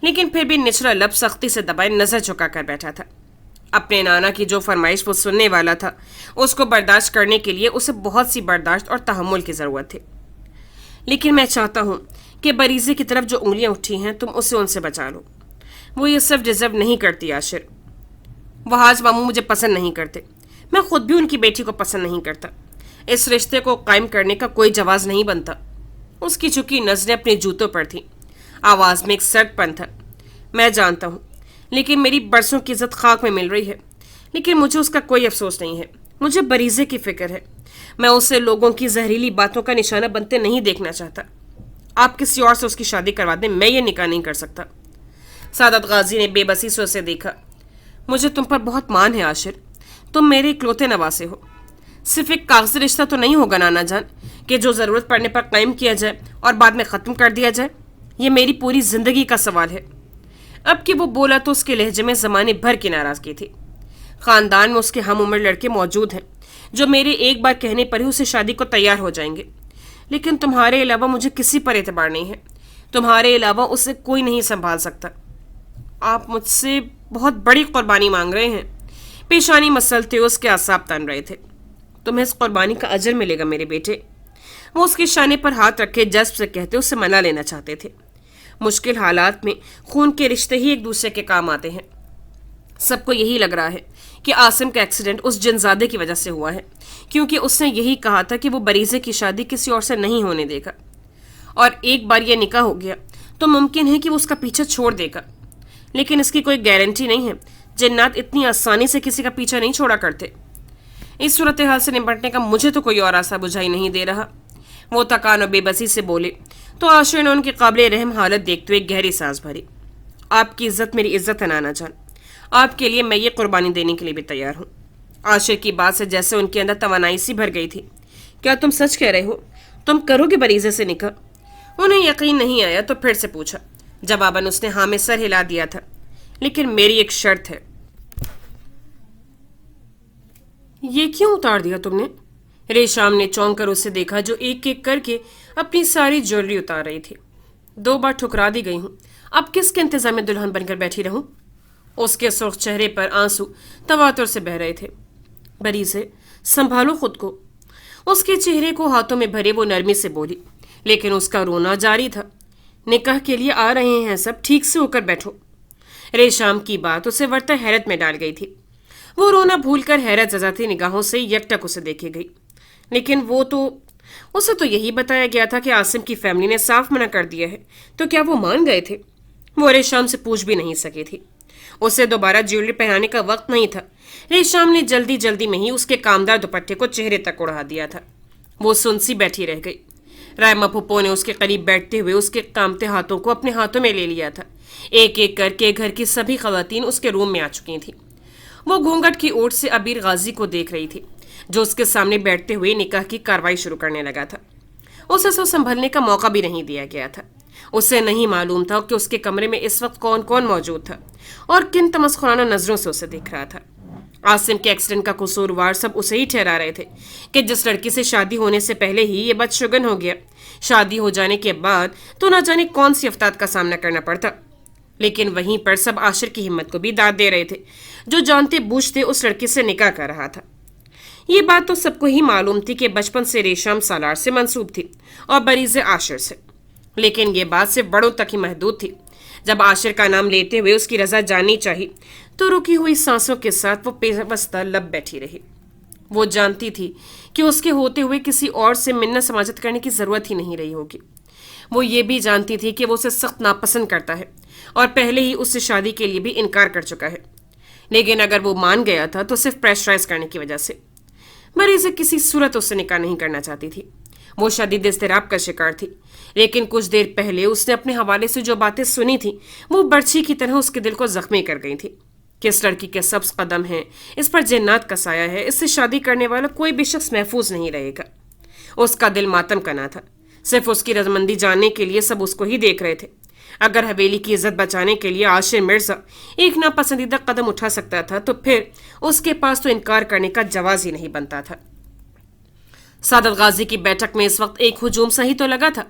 लेकिन फिर भी निचला लब सख्ती से दबाए नजर झुका कर बैठा था। अपने नाना की जो फरमाइश वो सुनने वाला था, उसको बर्दाश्त करने के लिए उसे बहुत सी बर्दाश्त और तहम्मुल की ज़रूरत थी। लेकिन मैं चाहता हूँ कि बरीजे की तरफ जो उंगलियाँ उठी हैं तुम उसे उनसे बचा लो। वो ये सब डिज़र्व नहीं करती आशिर। वहाज मामू मुझे पसंद नहीं करते। मैं खुद भी उनकी बेटी को पसंद नहीं करता। इस रिश्ते को कायम करने का कोई जवाज़ नहीं बनता। उसकी झुकी नजरें अपने जूतों पर थी। आवाज़ में एक सर्दपन था। मैं जानता हूँ, लेकिन मेरी बरसों की इज्जत खाक में मिल रही है। लेकिन मुझे उसका कोई अफसोस नहीं है। मुझे बरीजे की फिक्र है। मैं उसे लोगों की जहरीली बातों का निशाना बनते नहीं देखना चाहता। आप किसी और से उसकी शादी करवा दें, मैं ये निकाह नहीं कर सकता। सादत गाजी ने बेबसी से उसे देखा। मुझे तुम पर बहुत मान है आशिर। तुम मेरे इकलौते नवासे हो। सिर्फ एक कागजी रिश्ता तो नहीं होगा नाना जान कि जो ज़रूरत पड़ने पर कायम किया जाए और बाद में ख़त्म कर दिया जाए। ये मेरी पूरी ज़िंदगी का सवाल है। अब कि वो बोला तो उसके लहजे में ज़माने भर की नाराज़गी थी। ख़ानदान में उसके हम उम्र लड़के मौजूद हैं जो मेरे एक बार कहने पर ही उसे शादी को तैयार हो जाएंगे, लेकिन तुम्हारे अलावा मुझे किसी पर एतबार नहीं है। तुम्हारे अलावा उसे कोई नहीं संभाल सकता। आप मुझसे बहुत बड़ी कुर्बानी मांग रहे हैं। पेशानी मसलते उसके आसाब तन रहे थे। तुम्हें इस कुर्बानी का अजर मिलेगा मेरे बेटे। वो उसके शाने पर हाथ रखे जज्ब से कहते उसे मना लेना चाहते थे। मुश्किल हालात में खून के रिश्ते ही एक दूसरे के काम आते हैं। सबको यही लग रहा है कि आसिम का एक्सीडेंट उस जिनजादे की वजह से हुआ है, क्योंकि उसने यही कहा था कि वो बरीजे की शादी किसी और से नहीं होने देगा, और एक बार यह निकाह हो गया तो मुमकिन है कि वो उसका पीछा छोड़ देगा। लेकिन इसकी कोई गारंटी नहीं है। जिन्नात इतनी आसानी से किसी का पीछा नहीं छोड़ा करते। इस सूरत हाल से निपटने का मुझे तो कोई और रास्ता बुझाई नहीं दे रहा। وہ تکان اور بے بسی سے بولے تو عاشر نے ان کی قابل رحم حالت دیکھتے ہوئے گہری سانس بھری۔ آپ کی عزت میری عزت ہے نانا جان، آپ کے لیے میں یہ قربانی دینے کے لیے بھی تیار ہوں۔ عاشر کی بات سے جیسے ان کے اندر توانائی سی بھر گئی تھی۔ کیا تم سچ کہہ رہے ہو؟ تم کرو گے بریزے سے نکاح؟ انہیں یقین نہیں آیا تو پھر سے پوچھا۔ جواباً اس نے ہاں میں سر ہلا دیا تھا۔ لیکن میری ایک شرط ہے۔ یہ کیوں اتار دیا تم نے؟ ریشام نے چونک کر اسے دیکھا جو ایک ایک کر کے اپنی ساری جویلری اتار رہی تھی۔ 2 بار ٹھکرا دی گئی ہوں، اب کس کے انتظام میں دلہن بن کر بیٹھی رہوں؟ اس کے سرخ چہرے پر آنسو تواتر سے بہہ رہے تھے۔ بریزے، سنبھالو خود کو۔ اس کے چہرے کو ہاتھوں میں بھرے وہ نرمی سے بولی، لیکن اس کا رونا جاری تھا۔ نکاح کے لیے آ رہے ہیں سب، ٹھیک سے ہو کر بیٹھو۔ ریشام کی بات اسے ورطہ حیرت میں ڈال گئی تھی۔ وہ رونا بھول کر حیرت زدہ نگاہوں سے یکٹک اسے دیکھے گئی۔ لیکن اسے تو یہی بتایا گیا تھا کہ عاصم کی فیملی نے صاف منع کر دیا ہے، تو کیا وہ مان گئے تھے؟ وہ ریشام سے پوچھ بھی نہیں سکی تھی۔ اسے دوبارہ جیولری پہنانے کا وقت نہیں تھا۔ ریشام نے جلدی جلدی میں ہی اس کے کامدار دوپٹے کو چہرے تک اڑا دیا تھا۔ وہ سنسی بیٹھی رہ گئی۔ رائما پھپھو نے اس کے قریب بیٹھتے ہوئے اس کے کامتے ہاتھوں کو اپنے ہاتھوں میں لے لیا تھا۔ ایک ایک کر کے گھر کی سبھی خواتین اس کے روم میں آ چکی تھیں۔ وہ گھونگھٹ کی اوٹ سے ابیر غازی کو دیکھ رہی تھی، جو اس کے سامنے بیٹھتے ہوئے نکاح کی کاروائی شروع کرنے لگا تھا۔ اسے سنبھلنے کا موقع بھی نہیں دیا گیا تھا۔ اسے نہیں معلوم تھا کہ اس کے کمرے میں اس وقت کون کون موجود تھا اور کن تمسخرانہ نظروں سے اسے دیکھ رہا تھا۔ عاصم کے ایکسیڈنٹ کا قصوروار سب اسے ہی ٹھہرا رہے تھے کہ جس لڑکی سے شادی ہونے سے پہلے ہی یہ بدشگن ہو گیا، شادی ہو جانے کے بعد تو نہ جانے کون سی افتاد کا سامنا کرنا پڑتا۔ لیکن وہیں پر سب عاشر کی ہمت کو بھی داد دے رہے تھے، جو جانتے بوجھتے اس لڑکی سے نکاح کر رہا تھا۔ یہ بات تو سب کو ہی معلوم تھی کہ بچپن سے ریشم سالار سے منسوب تھی اور بریزے عاشر سے، لیکن یہ بات صرف بڑوں تک ہی محدود تھی۔ جب عاشر کا نام لیتے ہوئے اس کی رضا جاننی چاہی تو رکی ہوئی سانسوں کے ساتھ وہ پیوستہ لب بیٹھی رہی۔ وہ جانتی تھی کہ اس کے ہوتے ہوئے کسی اور سے منت سماجت کرنے کی ضرورت ہی نہیں رہی ہوگی۔ وہ یہ بھی جانتی تھی کہ وہ اسے سخت ناپسند کرتا ہے اور پہلے ہی اس سے شادی کے لیے بھی انکار کر چکا ہے، لیکن اگر وہ مان گیا تھا تو صرف پریشرائز کرنے کی وجہ سے۔ مریض کسی صورت اس سے نکاح نہیں کرنا چاہتی تھی۔ وہ شدید اضطراب کا شکار تھی، لیکن کچھ دیر پہلے اس نے اپنے حوالے سے جو باتیں سنی تھیں وہ برچھی کی طرح اس کے دل کو زخمی کر گئی تھی۔ کس لڑکی کے سبز قدم ہیں، اس پر جنات کا سایہ ہے، اس سے شادی کرنے والا کوئی بھی شخص محفوظ نہیں رہے گا۔ اس کا دل ماتم کنا تھا۔ صرف اس کی رضامندی جاننے کے لیے سب اس کو ہی دیکھ رہے تھے۔ اگر حویلی کی عزت بچانے کے لیے عاشر مرزا ایک ناپسندیدہ قدم اٹھا سکتا تھا تو پھر اس کے پاس تو انکار کرنے کا جواز ہی نہیں بنتا تھا۔ سعادت غازی کی بیٹھک میں اس وقت ایک ہجوم سا ہی تو لگا تھا۔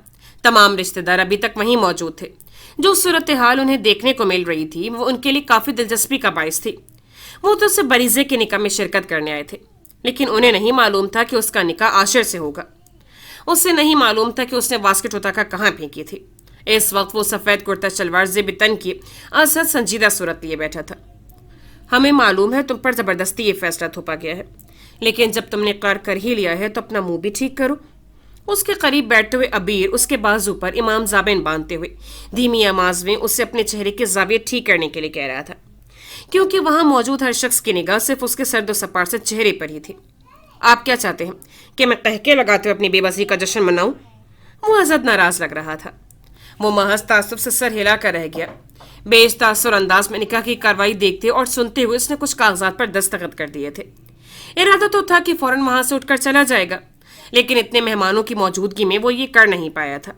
تمام رشتہ دار ابھی تک وہیں موجود تھے۔ جو صورتحال انہیں دیکھنے کو مل رہی تھی وہ ان کے لیے کافی دلچسپی کا باعث تھی۔ وہ تو صرف بریزے کے نکاح میں شرکت کرنے آئے تھے، لیکن انہیں نہیں معلوم تھا کہ اس کا نکاح عاشر سے ہوگا۔ اسے نہیں معلوم تھا کہ اس نے واسکٹ اتاکا کہاں پھینکی تھی۔ اس وقت وہ سفید کرتا شلوار زیب تن کی اسد سنجیدہ صورت لیے بیٹھا تھا۔ ہمیں معلوم ہے تم پر زبردستی یہ فیصلہ تھوپا گیا ہے، لیکن جب تم نے قرار کر ہی لیا ہے تو اپنا منہ بھی ٹھیک کرو۔ اس کے قریب بیٹھتے ہوئے ابیر اس کے بازو پر امام زابین باندھتے ہوئے دھیمی آواز میں اسے اپنے چہرے کے زاویے ٹھیک کرنے کے لیے کہہ رہا تھا، کیونکہ وہاں موجود ہر شخص کی نگاہ صرف اس کے سرد و سپاٹ سے چہرے پر ہی تھی۔ آپ کیا چاہتے ہیں کہ میں قہقے لگاتے ہوئے اپنی بے بسی کا جشن مناؤں؟ وہ حضرت ناراض لگ رہا تھا۔ وہ محض تعصب سے سر ہلا کر رہ گیا۔ بیش تاثر انداز میں نکاح کی کاروائی دیکھتے اور سنتے ہوئے اس نے کچھ کاغذات پر دستخط کر دیے تھے۔ ارادہ تو تھا کہ فوراً وہاں سے اٹھ کر چلا جائے گا، لیکن اتنے مہمانوں کی موجودگی میں وہ یہ کر نہیں پایا تھا۔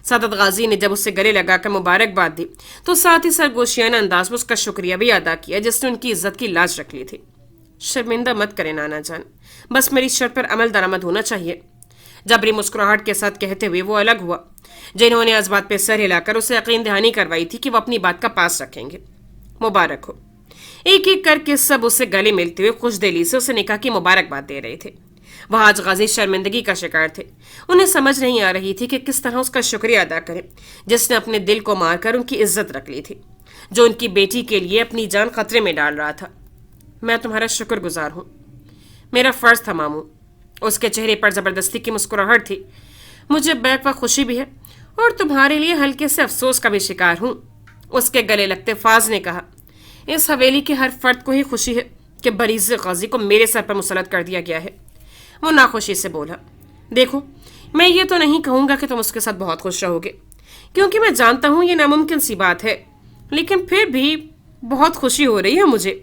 سعادت غازی نے جب اسے گلے لگا کر مبارکباد دی تو ساتھ ہی سرگوشیانہ انداز میں اس کا شکریہ بھی ادا کیا جس نے ان کی عزت کی لاج رکھ لی تھی۔ شرمندہ مت کریں نانا جان، بس میری شرط پر عمل درآمد ہونا چاہیے، جبری مسکراہٹ کے ساتھ کہتے ہوئے وہ الگ ہوا۔ جنہوں نے اس بات پہ سر ہلا کر اسے یقین دہانی کروائی تھی کہ وہ اپنی بات کا پاس رکھیں گے، مبارک ہو۔ ایک ایک کر کے سب اسے گلے ملتے ہوئے خوش دلی سے اسے نکاح کی مبارکباد دے رہے تھے۔ وہ آج غازی شرمندگی کا شکار تھے۔ انہیں سمجھ نہیں آ رہی تھی کہ کس طرح اس کا شکریہ ادا کریں جس نے اپنے دل کو مار کر ان کی عزت رکھ لی تھی، جو ان کی بیٹی کے لیے اپنی جان خطرے میں ڈال رہا تھا۔ میں تمہارا شکر گزار ہوں، میرا فرض تھا ماموں۔ اس کے چہرے پر زبردستی کی مسکراہٹ تھی۔ مجھے بیک وقت خوشی بھی ہے اور تمہارے لیے ہلکے سے افسوس کا بھی شکار ہوں۔ اس کے گلے لگتے فاض نے کہا، اس حویلی کے ہر فرد کو ہی خوشی ہے کہ بریز غازی کو میرے سر پر مسلط کر دیا گیا ہے۔ وہ ناخوشی سے بولا، دیکھو मैं ये तो नहीं कहूँगा कि तुम उसके साथ बहुत खुश रहोगे, क्योंकि मैं जानता हूँ ये नामुमकिन सी बात है, लेकिन फिर भी बहुत खुशी हो रही है मुझे।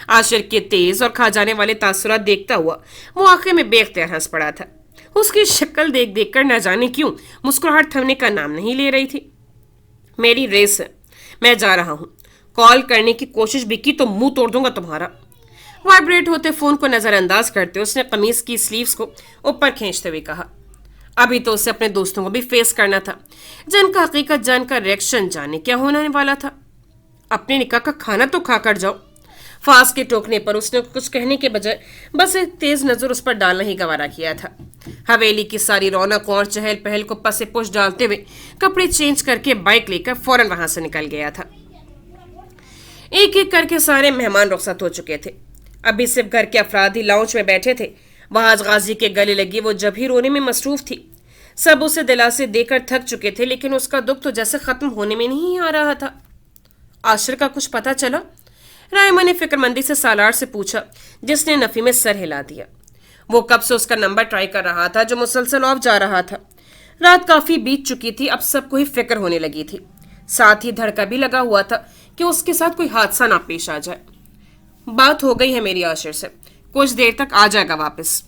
आशिर के तेज और खा जाने वाले तासुरात देखता हुआ वो आखिर में बेख्तियार हंस पड़ा था। उसकी शक्ल देख देख कर न जाने क्यों मुस्कुराहट थमने का नाम नहीं ले रही थी। मेरी रेस है, मैं जा रहा हूँ। कॉल करने की कोशिश भी की तो मुंह तोड़ दूंगा तुम्हारा। वाइब्रेट होते फोन को नजरअंदाज करते उसने कमीज की स्लीव्स को ऊपर खींचते हुए कहा, अभी तो उसे अपने दोस्तों को भी फेस करना था, जिनका हकीकत जानकर रिएक्शन जाने क्या होने वाला था। अपने निकाह का खाना तो खा कर जाओ। फास के टोकने पर उसने कुछ कहने के बजाय बस एक तेज नजर उस पर डालना ही गवारा किया था। हवेली की सारी रौनक और चहल पहल को पसे पुश डालते हुए कपड़े चेंज करके बाइक लेकर फौरन वहां से निकल गया था। एक एक करके सारे मेहमान रुखसत हो चुके थे। अभी सिर्फ घर के अफराद ही लाउंज में बैठे थे। वहाज गाजी के गले लगी वो जब ही रोने में मसरूफ थी। सब उसे दिलासे देकर थक चुके थे, लेकिन उसका दुख तो जैसे खत्म होने में नहीं आ रहा था। आशिर का कुछ पता चला? रायमा ने फिक्रमंदी से सालार से पूछा, जिसने नफी में सर हिला दिया। वो कब से उसका नंबर ट्राई कर रहा था, जो मुसलसल ऑफ जा रहा था। रात काफी बीत चुकी थी, अब सबको ही फिक्र होने लगी थी। साथ ही धड़का भी लगा हुआ था कि उसके साथ कोई हादसा ना पेश आ जाए। बात हो गई है मेरी आशिर से, कुछ देर तक आ जाएगा वापस।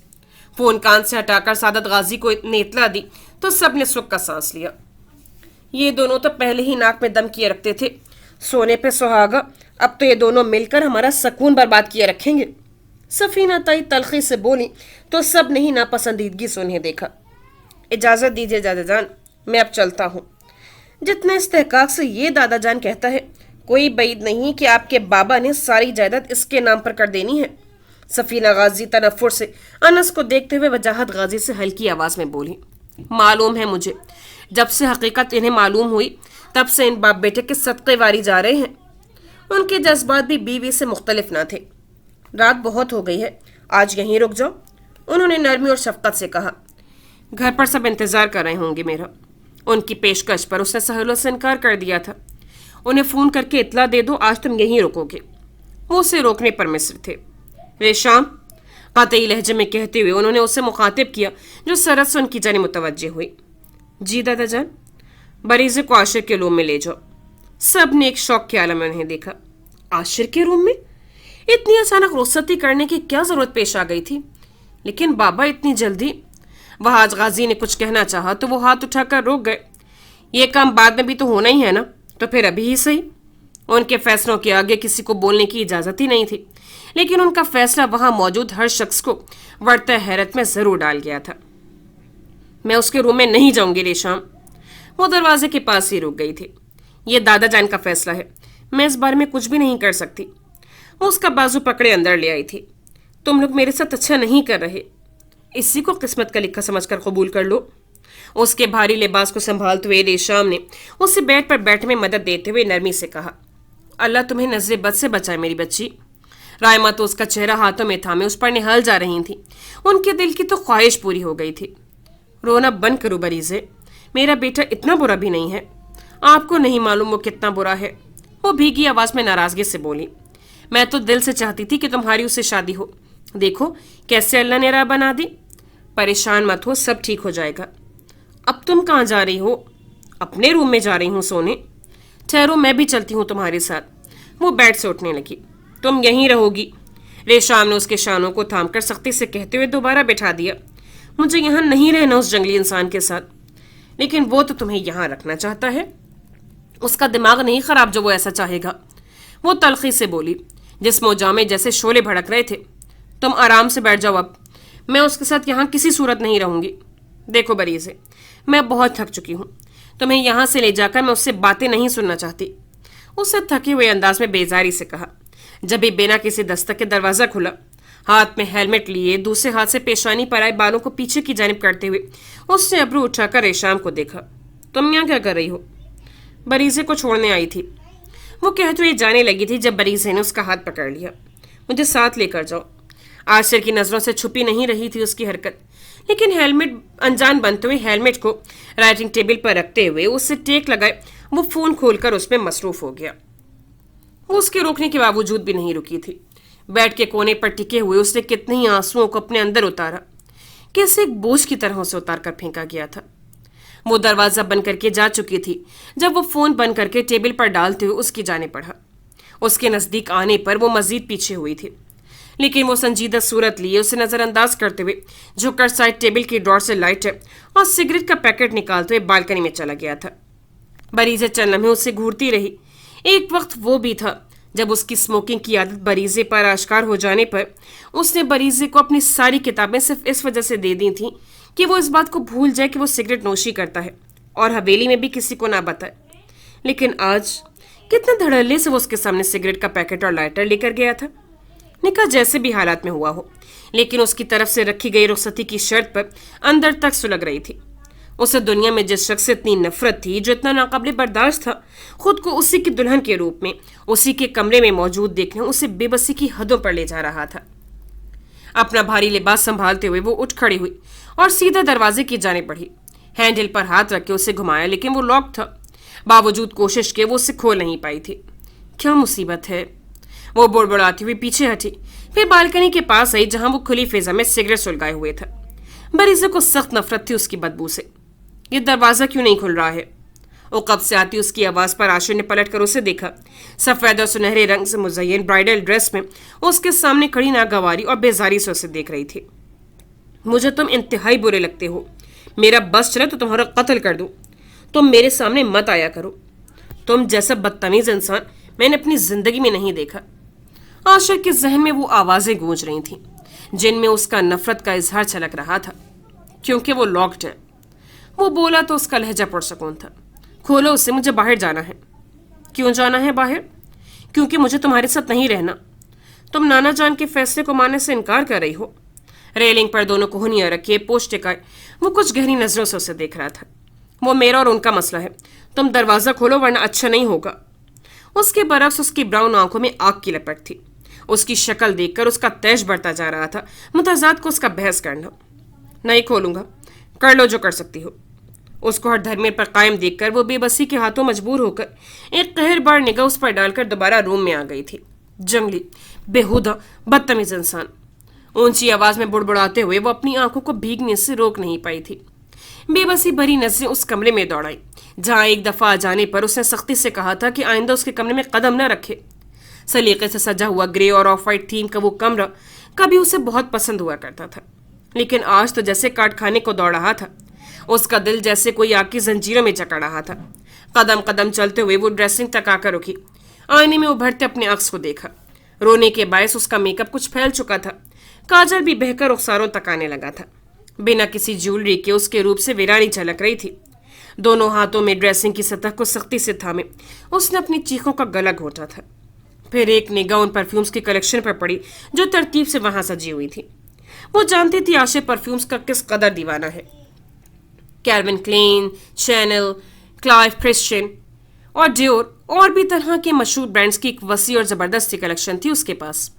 फोन कान से हटाकर सादत गाजी को ने इतला दी तो सबने सुख का सांस लिया। ये दोनों तो पहले ही नाक में दम किए रखते थे, सोने पे सुहागा। अब तो ये दोनों मिलकर हमारा सकून बर्बाद किए रखेंगे। सफीना ताई तलखी से बोली तो सब ने ही नापसंदीदगी से उन्हें देखा। इजाजत दीजिए दादा जान, मैं अब चलता हूँ। जितने इस्तेहकाक से ये दादा जान कहता है, कोई बैद नहीं कि आपके बाबा ने सारी जायदाद इसके नाम पर कर देनी है। सफीना गाजी तनफुर से अनस को देखते हुए वजाहत गाजी से हल्की आवाज में बोली, मालूम है मुझे, जब से हकीकत इन्हें मालूम हुई तब से इन बाप बेटे के सदक़े वारी जा रहे हैं। उनके जज्बात भी बीवी से मुख्तलिफ ना थे। रात बहुत हो गई है, आज यहीं रुक जाओ, उन्होंने नरमी और शफकत से कहा। घर पर सब इंतजार कर रहे होंगे मेरा। उनकी पेशकश पर उसने सहूलत से इनकार कर दिया था। उन्हें फोन करके इतला दे दो आज तुम यहीं रुकोगे। वो उसे रोकने पर मिस्र थे। रेशाम, कतई लहजे में कहते हुए उन्होंने उसे मुखातिब किया, जो सरत से उनकी जाने मुतवज्जे हुई। जी दादा जान, बरीज़े को आशिर के रूम में ले जाओ। सब ने एक शौक के आलम में उन्हें देखा। आशिर के रूम में? इतनी अचानक रुखसती करने की क्या जरूरत पेश आ गई थी? लेकिन बाबा इतनी जल्दी? वहाज गाजी ने कुछ कहना चाहा तो वो हाथ उठाकर रोक गए। ये काम बाद में भी तो होना ही है ना, तो फिर अभी ही सही। उनके फैसलों के आगे किसी को बोलने की इजाजत ही नहीं थी, लेकिन उनका फैसला वहां मौजूद हर शख्स को वर्ता हैरत में जरूर डाल गया था। मैं उसके रूम में नहीं जाऊंगी रेशाम। वो दरवाजे के पास ही रुक गई थी। ये दादा जान का फैसला है, मैं इस बारे में कुछ भी नहीं कर सकती। वो उसका बाजू पकड़े अंदर ले आई थी। तुम लोग मेरे साथ अच्छा नहीं कर रहे, इसी को किस्मत का लिखा समझकर कबूल कर लो। उसके भारी लिबास को संभालते हुए रेशाम ने उसे बेड पर बैठने में मदद देते हुए नरमी से कहा, अल्लाह तुम्हें नजरे बद से बचाए मेरी बच्ची। रायमा तो उसका चेहरा हाथों में थामे उस पर निहल जा रही थी। उनके दिल की तो ख्वाहिश पूरी हो गई थी। रोना बंद करो बरीज़े, मेरा बेटा इतना बुरा भी नहीं है। आपको नहीं मालूम वो कितना बुरा है। वो भीगी आवाज में नाराजगी से बोली, मैं तो दिल से चाहती थी कि तुम्हारी उससे शादी हो। देखो कैसे अल्लाह ने राह बना दी। परेशान मत हो, सब ठीक हो जाएगा। अब तुम कहाँ जा रही हो? अपने रूम में जा रही हूँ सोने। ठहरो, मैं भी चलती हूँ तुम्हारे साथ। वो बेड से उठने लगी। तुम यहीं रहोगी? रेशाम ने उसके शानों को थामकर सख्ती से कहते हुए दोबारा बैठा दिया। मुझे यहाँ नहीं रहना उस जंगली इंसान के साथ। लेकिन वो तो तुम्हें यहाँ रखना चाहता है। उसका दिमाग नहीं खराब जो वो ऐसा चाहेगा। वो तलखी से बोली, जिस्मो जामे जैसे शोले भड़क रहे थे। तुम आराम से बैठ जाओ, अब मैं उसके साथ यहाँ किसी सूरत नहीं रहूंगी। देखो बरीज़े, मैं बहुत थक चुकी हूँ। तुम्हें यहाँ से ले जाकर मैं उससे बातें नहीं सुनना चाहती। उससे थके हुए अंदाज में बेजारी से कहा। जब भी बिना किसी दस्तक के दरवाज़ा खुला, हाथ में हेलमेट लिए दूसरे हाथ से पेशानी पर आए बालों को पीछे की जानिब करते हुए उसने अब्रू उठाकर रेशाम को देखा। तुम यहाँ क्या कर रही हो? बरीज़े को छोड़ने आई थी, वो कहते हुए जाने लगी थी जब बरीज़े ने उसका हाथ पकड़ लिया। मुझे साथ लेकर जाओ। आशिर की नज़रों से छुपी नहीं रही थी उसकी हरकत, लेकिन हेलमेट अनजान बनते हुए हेलमेट को राइटिंग टेबल पर रखते हुए उससे टेक लगाए वो फ़ोन खोलकर उसमें मसरूफ़ हो गया। वो उसके रोकने के बावजूद भी नहीं रुकी थी। बेड के कोने पर टिके हुए उसने कितने ही आंसुओं को अपने अंदर उतारा। کہ اسے ایک بوجھ کی طرح اسے اتار کر پھینکا گیا تھا۔ وہ دروازہ بند کر کے جا چکی تھی جب وہ فون بند کر کے ٹیبل پر ڈالتے ہوئے اس کی جانب بڑھا۔ اس کے نزدیک آنے پر وہ مزید پیچھے ہوئی تھی، لیکن وہ سنجیدہ صورت لیے اسے نظر انداز کرتے ہوئے جھک کر سائڈ ٹیبل کی ڈرار سے لائٹر اور سگریٹ کا پیکٹ نکالتے ہوئے بالکنی میں چلا گیا تھا۔ بریزے چند لمحے اسے گھورتی رہی۔ ایک وقت وہ بھی تھا جب اس کی اسموکنگ کی عادت بریزے پر آشکار ہو جانے پر اس نے بریزے کو اپنی ساری کتابیں صرف اس وجہ سے دے دی تھیں کہ وہ اس بات کو بھول جائے کہ وہ سگریٹ نوشی کرتا ہے اور حویلی میں بھی کسی کو نہ بتائے۔ لیکن آج کتنے دھڑلے سے وہ اس کے سامنے سگریٹ کا پیکٹ اور لائٹر لے کر گیا تھا۔ نکاح جیسے بھی حالات میں ہوا ہو، لیکن اس کی طرف سے رکھی گئی رخصتی کی شرط پر اندر تک سلگ رہی تھی۔ اسے دنیا میں جس شخص سے اتنی نفرت تھی، جو اتنا ناقابل برداشت تھا، خود کو اسی کی دلہن کے روپ میں اسی کے کمرے میں موجود دیکھنے اسے بے بسی کی حدوں پر لے جا رہا تھا۔ اپنا بھاری لباس سنبھالتے ہوئے وہ اٹھ کھڑی ہوئی اور سیدھا دروازے کی جانب بڑھی۔ ہینڈل پر ہاتھ رکھ کے اسے گھمایا، لیکن وہ لاک تھا۔ باوجود کوشش کے وہ اسے کھول نہیں پائی تھی۔ کیا مصیبت ہے؟ وہ بڑبڑاتی ہوئی پیچھے ہٹی، پھر بالکنی کے پاس آئی جہاں وہ کھلی فضا میں سگریٹ سلگائے ہوئے تھا۔ بریزے کو سخت نفرت تھی اس کی بدبو سے۔ یہ دروازہ کیوں نہیں کھل رہا ہے؟ عقب سے آتی اس کی آواز پر عاشر نے پلٹ کر اسے دیکھا۔ سفید اور سنہرے رنگ سے مزین برائڈل ڈریس میں اس کے سامنے کھڑی ناگواری اور بیزاری سے اسے دیکھ رہی تھی۔ مجھے تم انتہائی برے لگتے ہو، میرا بس چلے تو تمہارا قتل کر دوں۔ تم میرے سامنے مت آیا کرو، تم جیسا بدتمیز انسان میں نے اپنی زندگی میں نہیں دیکھا۔ عاشر کے ذہن میں وہ آوازیں گونج رہی تھیں جن میں اس کا نفرت کا اظہار چھلک رہا تھا۔ کیونکہ وہ لاکڈ ہے، وہ بولا تو اس کا لہجہ پرسکون تھا۔ کھولو اسے، مجھے باہر جانا ہے۔ کیوں جانا ہے باہر؟ کیونکہ مجھے تمہارے ساتھ نہیں رہنا۔ تم نانا جان کے فیصلے کو ماننے سے انکار کر رہی ہو۔ ریلنگ پر دونوں کوہنیاں رکھے پوچھ ٹکائے وہ کچھ گہری نظروں سے اسے دیکھ رہا تھا۔ وہ میرا اور ان کا مسئلہ ہے، تم دروازہ کھولو ورنہ اچھا نہیں ہوگا۔ اس کے برعکس اس کی براؤن آنکھوں میں آگ کی لپٹ تھی۔ اس کی شکل دیکھ کر اس کا تیش بڑھتا جا رہا تھا۔ متضاد کو اس کا بحث کرنا۔ نہیں کھولوں گا، کر لو جو کر سکتی ہو۔ اس کو ہر دھرمیر پر قائم دیکھ کر وہ بے بسی کے ہاتھوں مجبور ہو کر ایک قہر بار نگاہ اس پر ڈال کر دوبارہ روم میں آ گئی تھی۔ جنگلی، بےہودہ، بدتمیز انسان۔ اونچی آواز میں بڑبڑاتے ہوئے وہ اپنی آنکھوں کو بھیگنے سے روک نہیں پائی تھی۔ بے بسی بھری نظریں اس کمرے میں دوڑائی جہاں ایک دفعہ آ جانے پر اس نے سختی سے کہا تھا کہ آئندہ اس کے کمرے میں قدم نہ رکھے۔ سلیقے سے سجا ہوا گرے اور آف وائٹ تھیم کا وہ کمرہ کبھی اسے بہت پسند ہوا کرتا تھا، لیکن آج تو جیسے کاٹ کھانے کو دوڑ رہا تھا۔ اس کا دل جیسے کوئی آگ کی زنجیروں میں جکڑ رہا تھا۔ قدم قدم چلتے ہوئے وہ ڈریسنگ تک آ کر رکی، آئینے میں ابھرتے اپنے عکس کو دیکھا۔ رونے کے باعث اس کا میک اپ کچھ پھیل چکا تھا، کاجل بھی بہہ کر رخساروں تک آنے لگا تھا۔ بنا کسی جیولری کے اس کے روپ سے ویرانی جھلک رہی تھی۔ دونوں ہاتھوں میں ڈریسنگ کی سطح کو سختی سے تھامے اس نے اپنی چیخوں کا گلا گھونٹا تھا۔ پھر ایک نگاہ ان پرفیومز کی کلیکشن پر پڑی جو ترتیب سے وہاں سجی ہوئی تھی۔ وہ جانتی تھی عاشق پرفیومز کا کس قدر دیوانہ ہے۔ کیلوین کلین، شینل، کلائیو کرسچین اور ڈیور اور بھی طرح کے مشہور برانڈز کی ایک وسیع اور زبردست کلیکشن تھی اس کے پاس۔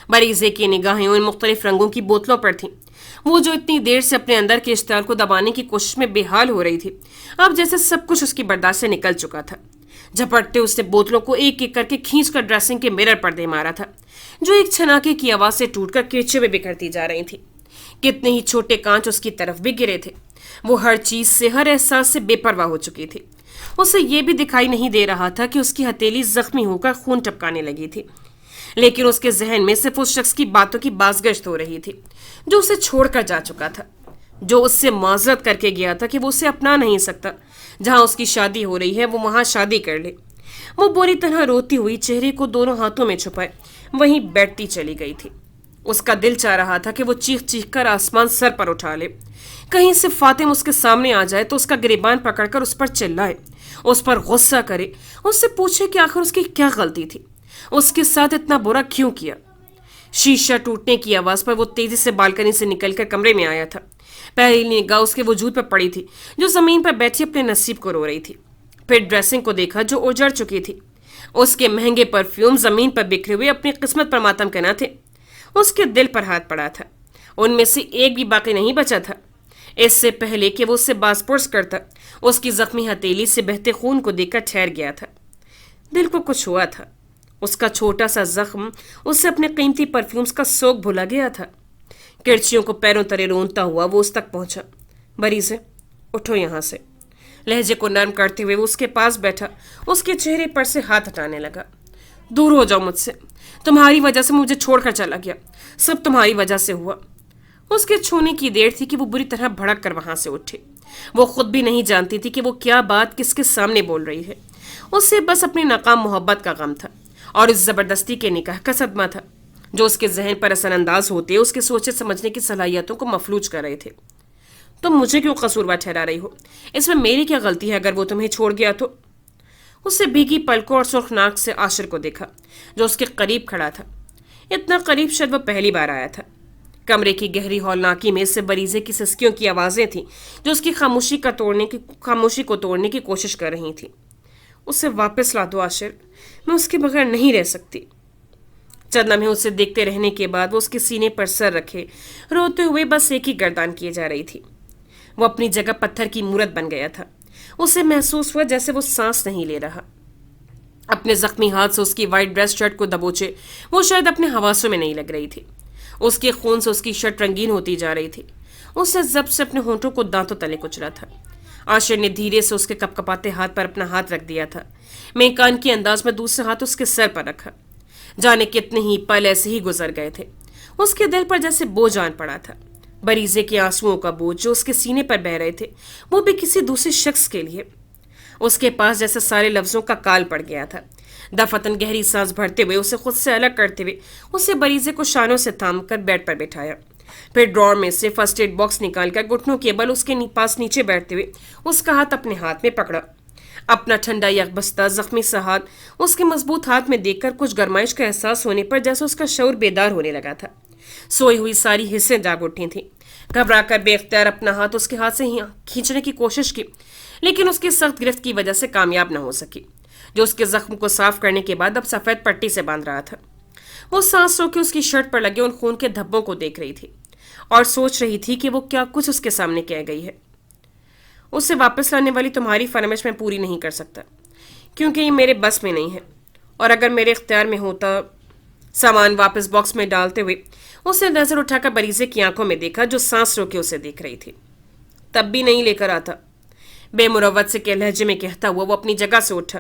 بریزے کی نگاہیں ان مختلف رنگوں کی بوتلوں پر تھیں۔ وہ جو اتنی دیر سے اپنے اندر کے اشتعال کو دبانے کی کوشش میں بے حال ہو رہی تھی، اب جیسے سب کچھ اس کی برداشت سے نکل چکا تھا۔ جھپٹتے اس نے بوتلوں کو ایک ایک کر کے کھینچ کر ڈریسنگ کے مرر پر دے مارا تھا جو ایک چھناکے کی آواز سے ٹوٹ کر کرچے میں بکھرتی جا رہی تھی۔ کتنے ہی چھوٹے کانچ اس کی طرف بھی گرے تھے۔ وہ ہر چیز سے، ہر احساس سے بے پرواہ ہو چکی تھی۔ اسے یہ بھی دکھائی نہیں دے رہا تھا کہ اس کی ہتھیلی زخمی ہو کر خون ٹپکانے لگی تھی، لیکن اس کے ذہن میں صرف اس شخص کی باتوں کی بازگشت ہو رہی تھی جو اسے چھوڑ کر جا چکا تھا، جو اس سے معذرت کر کے گیا تھا کہ وہ اسے اپنا نہیں سکتا۔ جہاں اس کی شادی ہو رہی ہے وہ وہاں شادی کر لے۔ وہ بری طرح روتی ہوئی چہرے کو دونوں ہاتھوں میں چھپائے وہیں بیٹھتی چلی گئی تھی۔ اس کا دل چاہ رہا تھا کہ وہ چیخ چیخ کر آسمان سر پر اٹھا لے، کہیں سے فاطم اس کے سامنے آ جائے تو اس کا گریبان پکڑ کر اس پر چلائے، اس پر غصہ کرے، اس سے پوچھے کہ آخر اس کی کیا غلطی تھی، اس کے ساتھ اتنا برا کیوں کیا۔ شیشہ ٹوٹنے کی آواز پر وہ تیزی سے بالکنی سے نکل کر کمرے میں آیا تھا۔ پہلی نگاہ اس کے وجود پر پڑی تھی جو زمین پر بیٹھی اپنے نصیب کو رو رہی تھی، پھر ڈریسنگ کو دیکھا جو اجڑ چکی تھی۔ اس کے مہنگے پرفیوم زمین پر بکھرے ہوئے اپنی قسمت پر ماتم کرنا تھے۔ اس کے دل پر ہاتھ پڑا تھا، ان میں سے ایک بھی باقی نہیں بچا تھا۔ اس سے پہلے کہ وہ اس سے باز پرس کرتا، اس کی زخمی ہتھیلی سے بہتے خون کو دیکھ کر ٹھہر گیا تھا۔ دل کو کچھ ہوا تھا، اس کا چھوٹا سا زخم اس سے اپنے قیمتی پرفیومز کا سوگ بھولا گیا تھا۔ किरचियों को पैरों तले रोंदता हुआ वो उस तक पहुंचा। बरीज़े, उठो यहां से। लहजे को नरम करते हुए वो उसके पास बैठा, उसके चेहरे पर से हाथ हटाने लगा। दूर हो जाओ मुझसे, तुम्हारी वजह से मुझे छोड़कर चला गया, सब तुम्हारी वजह से हुआ। उसके छूने की देर थी कि वो बुरी तरह भड़क कर वहां से उठी। वो खुद भी नहीं जानती थी कि वो क्या बात किसके सामने बोल रही है। उससे बस अपनी नाकाम मोहब्बत का गम था और इस जबरदस्ती के निकाह का सदमा था जो उसके जहन पर असरअंदाज होते उसके सोचे समझने की सलाहियतों को मफलूज कर रहे थे। तुम मुझे क्यों कसूरवार ठहरा रही हो? इसमें मेरी क्या गलती है अगर वो तुम्हें छोड़ गया तो? उससे भीगी पलकों और सुर्ख नाक से आशिर को देखा जो उसके करीब खड़ा था। इतना करीब शायद वह पहली बार आया था। कमरे की गहरी हौलनाकी में से बरीजे की सिसकियों की आवाजें थीं जो उसकी खामोशी को तोड़ने की कोशिश कर रही थी। उसे वापस ला दो आशिर, मैं उसके बगैर नहीं रह सकती। चंद लम्हे उसे देखते रहने के बाद वो उसके सीने पर सर रखे रोते हुए बस एक ही गर्दान किए जा रही थी। वो अपनी जगह पत्थर की मूरत बन गया था। उसे महसूस हुआ जैसे वो सांस नहीं ले रहा। अपने जख्मी हाथ से उसकी वाइट ड्रेस शर्ट को दबोचे वो शायद अपने हवासों में नहीं लग रही थी। उसके खून से उसकी शर्ट रंगीन होती जा रही थी। उससे जब से अपने होंठों को दांतों तले कुचला था। आशिर ने धीरे से उसके कपकपाते हाथ पर अपना हाथ रख दिया था। मेकान के अंदाज में दूसरा हाथ उसके सर पर रखा। जाने कितने ही पल ऐसे ही गुजर गए थे। उसके दिल पर जैसे बोझ आन पड़ा था। बरीजे के आंसुओं का बोझ जो उसके सीने पर बह रहे थे, वो भी किसी दूसरे शख्स के लिए। उसके पास जैसे सारे लफ्जों का काल पड़ गया था। दफतन गहरी सांस भरते हुए उसे खुद से अलग करते हुए उसे बरीजे को शानों से थाम कर बेड पर बैठाया। फिर ड्रॉर में से फर्स्ट एड बॉक्स निकालकर घुटनों के बल उसके पास नीचे बैठते हुए उसका हाथ अपने हाथ में पकड़ा। अपना ठंडा यकबस्ता जख्मी सा हाथ उसके मजबूत हाथ में देखकर कुछ गरमाइश का एहसास होने पर जैसे उसका शऊर बेदार होने लगा था। सोई हुई सारी हिस्सें जाग उठी थीं। घबराकर बेख्तियार अपना हाथ उसके हाथ से ही खींचने की कोशिश की, लेकिन उसकी सख्त गिरफ्त की वजह से कामयाब न हो सकी, जो उसके जख्म को साफ करने के बाद अब सफेद पट्टी से बांध रहा था। वो सांस रोके उसकी शर्ट पर लगे उन खून के धब्बों को देख रही थी और सोच रही थी कि वो क्या कुछ उसके सामने कह गई है। उसे वापस लाने वाली तुम्हारी फरमाइश मैं पूरी नहीं कर सकता क्योंकि ये मेरे बस में नहीं है, और अगर मेरे इख्तियार में होता। सामान वापस बॉक्स में डालते हुए उसने नजर उठाकर बरीजे की आंखों में देखा जो सांस रोके उसे देख रही थी। तब भी नहीं लेकर आता, बेमुरवत से के लहजे में कहता हुआ वो अपनी जगह से उठा।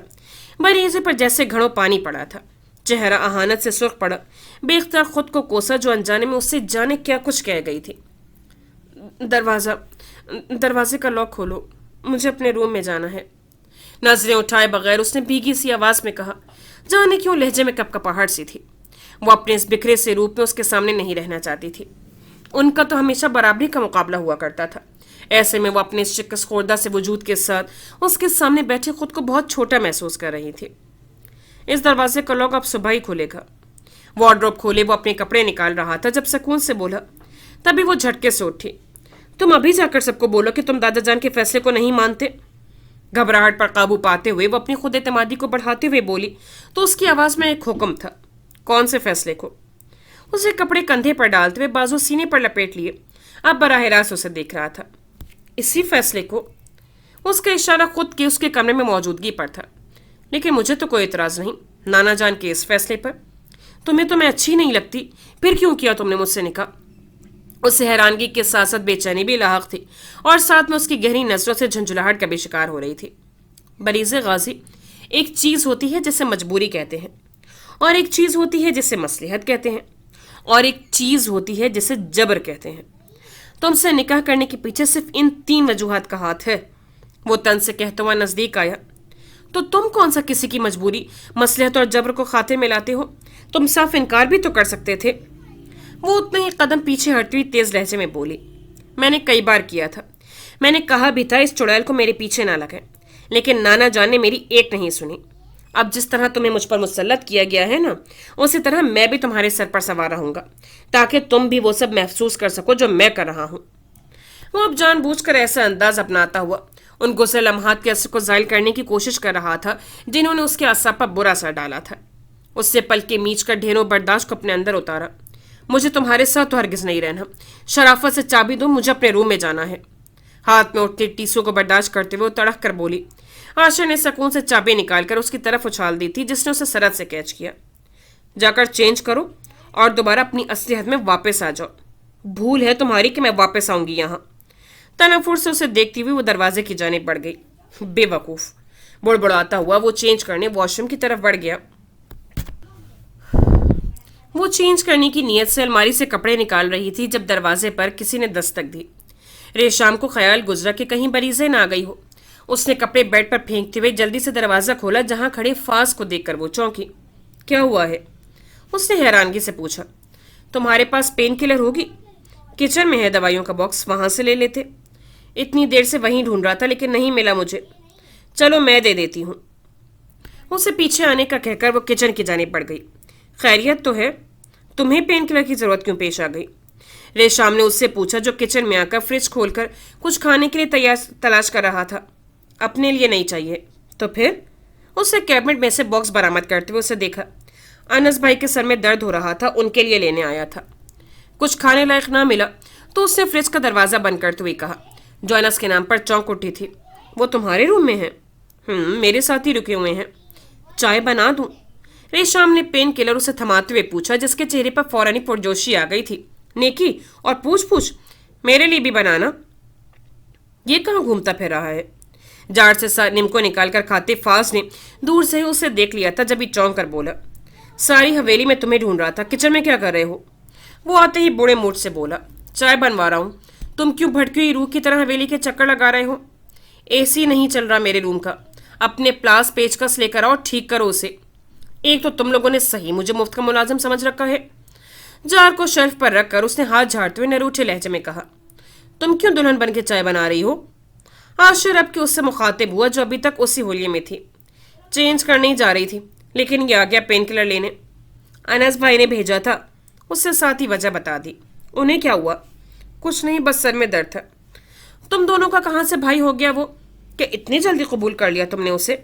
बरीजे पर जैसे घड़ों पानी पड़ा था। चेहरा अहानत से सुर्ख पड़ा। बेख्तियार खुद को कोसा जो अनजाने में उससे जाने क्या कुछ कह गई थी। दरवाजे का लॉक खोलो, मुझे अपने रूम में जाना है। नजरें उठाए बगैर उसने भीगी सी आवाज में कहा। जाने क्यों लहजे में कपकपाहट सी थी। वो अपने इस बिखरे से रूप में उसके सामने नहीं रहना चाहती थी। उनका तो हमेशा बराबरी का मुकाबला हुआ करता था। ऐसे में वो अपने इस शिकस्त खोरदा से वजूद के साथ उसके सामने बैठे खुद को बहुत छोटा महसूस कर रही थी। इस दरवाजे का लॉक अब सुबह ही खुलेगा। वार्डरोब खोले वो अपने कपड़े निकाल रहा था जब सुकून से बोला। तभी वो झटके से उठी। तुम अभी जाकर सबको बोलो कि तुम दादा जान के फैसले को नहीं मानते। घबराहट पर काबू पाते हुए वो अपनी खुद एतमादी को बढ़ाते हुए बोली तो उसकी आवाज में एक हुक्म था। कौन से फैसले को? उसे कपड़े कंधे पर डालते हुए बाजू सीने पर लपेट लिए अब बराह रास्त उसे देख रहा था। इसी फैसले को? उसका इशारा खुद के उसके कमरे में मौजूदगी पर था। लेकिन मुझे तो कोई इतराज नहीं नाना जान के इस फैसले पर। तुम्हें तो मैं अच्छी नहीं लगती, फिर क्यों किया तुमने मुझसे निकाह? उससे हैरानगी के साथ साथ बेचैनी भी लाहक थी और साथ में उसकी गहरी नजरों से झंझुलाहट का भी शिकार हो रही थी। बरीज़े गाजी, एक चीज होती है जिसे मजबूरी कहते हैं, और एक चीज होती है जिसे मसलहत कहते हैं, और एक चीज होती है जिसे जबर कहते हैं। तुमसे निकाह करने के पीछे सिर्फ इन 3 वजूहात का हाथ है। वो तन से कहता हुआ नजदीक आया। तो तुम कौन सा किसी की मजबूरी, मसलहत और जबर को खाते में लाते हो? तुम साफ इनकार भी तो कर सकते थे। वो उतने ही कदम पीछे हटती हुई तेज लहजे में बोली। मैंने कई बार किया था, मैंने कहा भी था इस चुड़ैल को मेरे पीछे ना लगे, लेकिन नाना जान ने मेरी एक नहीं सुनी। अब जिस तरह तुम्हें मुझ पर मुसल्लत किया गया है ना, उसी तरह मैं भी तुम्हारे सर पर सवार रहूंगा ताकि तुम भी वो सब महसूस कर सको जो मैं कर रहा हूं। वो अब जानबूझकर ऐसा अंदाज अपनाता हुआ उन गुस्से लम्हात के असर को जाहिर करने की कोशिश कर रहा था जिन्होंने उसके असाब पर बुरा असर डाला था। उससे पल के मीच कर ढेरों बर्दाश्त को अपने अंदर उतारा। मुझे तुम्हारे साथ तो हरगिज नहीं रहना। शराफत से चाबी दो, मुझे अपने रूम में जाना है। हाथ में उठती टीसों को बर्दाश्त करते हुए वो तड़क कर बोली। आशा ने सुकून से चाबी निकालकर उसकी तरफ उछाल दी थी जिसने उसे सरहद से कैच किया। जाकर चेंज करो और दोबारा अपनी असलियत में वापस आ जाओ। भूल है तुम्हारी कि मैं वापस आऊंगी यहाँ। तनाफुर से उसे देखती हुई वो दरवाजे की जानिब बढ़ गई। बेवकूफ, बुड़बुड़ाता हुआ वो चेंज करने वॉशरूम की तरफ बढ़ गया। वो चेंज करने की नीयत से अलमारी से कपड़े निकाल रही थी जब दरवाजे पर किसी ने दस्तक दी। रेशाम को ख्याल गुजरा कि कहीं बरीज़े ना आ गई हो। उसने कपड़े बेड पर फेंकते हुए जल्दी से दरवाज़ा खोला, जहां खड़े फाज को देखकर वो चौंकी। क्या हुआ है? उसने हैरानगी से पूछा। तुम्हारे पास पेन किलर होगी? किचन में है दवाइयों का बॉक्स, वहां से ले लेते। इतनी देर से वहीं ढूंढ रहा था लेकिन नहीं मिला मुझे। चलो मैं दे देती हूँ। उसे पीछे आने का कहकर वो किचन की जानिब बढ़ गई। खैरियत तो है? तुम्हें पेन किलर की जरूरत क्यों पेश आ गई? रेशाम ने उससे पूछा, जो किचन में आकर फ्रिज खोलकर कुछ खाने के लिए तलाश कर रहा था। अपने लिए नहीं चाहिए तो फिर? उससे कैबिनेट में से बॉक्स बरामद करते हुए उसे देखा। अनस भाई के सर में दर्द हो रहा था, उनके लिए लेने आया था। कुछ खाने लायक ना मिला तो उसने फ्रिज का दरवाज़ा बंद करते हुए कहा, जो अनस के नाम पर चौंक उठी थी। वो तुम्हारे रूम में है? मेरे साथ ही रुके हुए हैं। चाय बना दूं? रेशाम ने पेन किलर उसे थमाते हुए पूछा, जिसके चेहरे पर फौरन ही पुरजोशी आ गई थी। नेकी और पूछ पूछ, मेरे लिए भी बनाना। ये कहाँ घूमता फिर रहा है? जार से निम को निकालकर खाते फाज ने दूर से ही उसे देख लिया था, जब ही चौंक कर बोला, सारी हवेली में तुम्हें ढूंढ रहा था, किचन में क्या कर रहे हो? वो आते ही बूढ़े मूड से बोला, चाय बनवा रहा हूँ। तुम क्यों भटकी हुई रूह की तरह हवेली के चक्कर लगा रहे हो? एसी नहीं चल रहा मेरे रूम का। अपने प्लास पेचकस लेकर आओ, ठीक करो उसे। एक तो तुम लोगों ने सही मुझे मुफ्त का मुलाजिम समझ रखा है। जार को शेल्फ पर रखकर उसने हाथ झाड़ते हुए नरूठे लहजे में कहा, तुम क्यों दुल्हन बन के चाय बना रही हो? आशिर अब के उससे मुखातिब हुआ, जो अभी तक उसी होलिये में थी। चेंज करने ही जा रही थी, लेकिन ये आ गया पेन किलर लेने। अनस भाई ने भेजा था। उससे साथ ही वजह बता दी। उन्हें क्या हुआ? कुछ नहीं, बस सर में दर्द था। तुम दोनों का कहाँ से भाई हो गया वो? क्या इतनी जल्दी कबूल कर लिया तुमने उसे?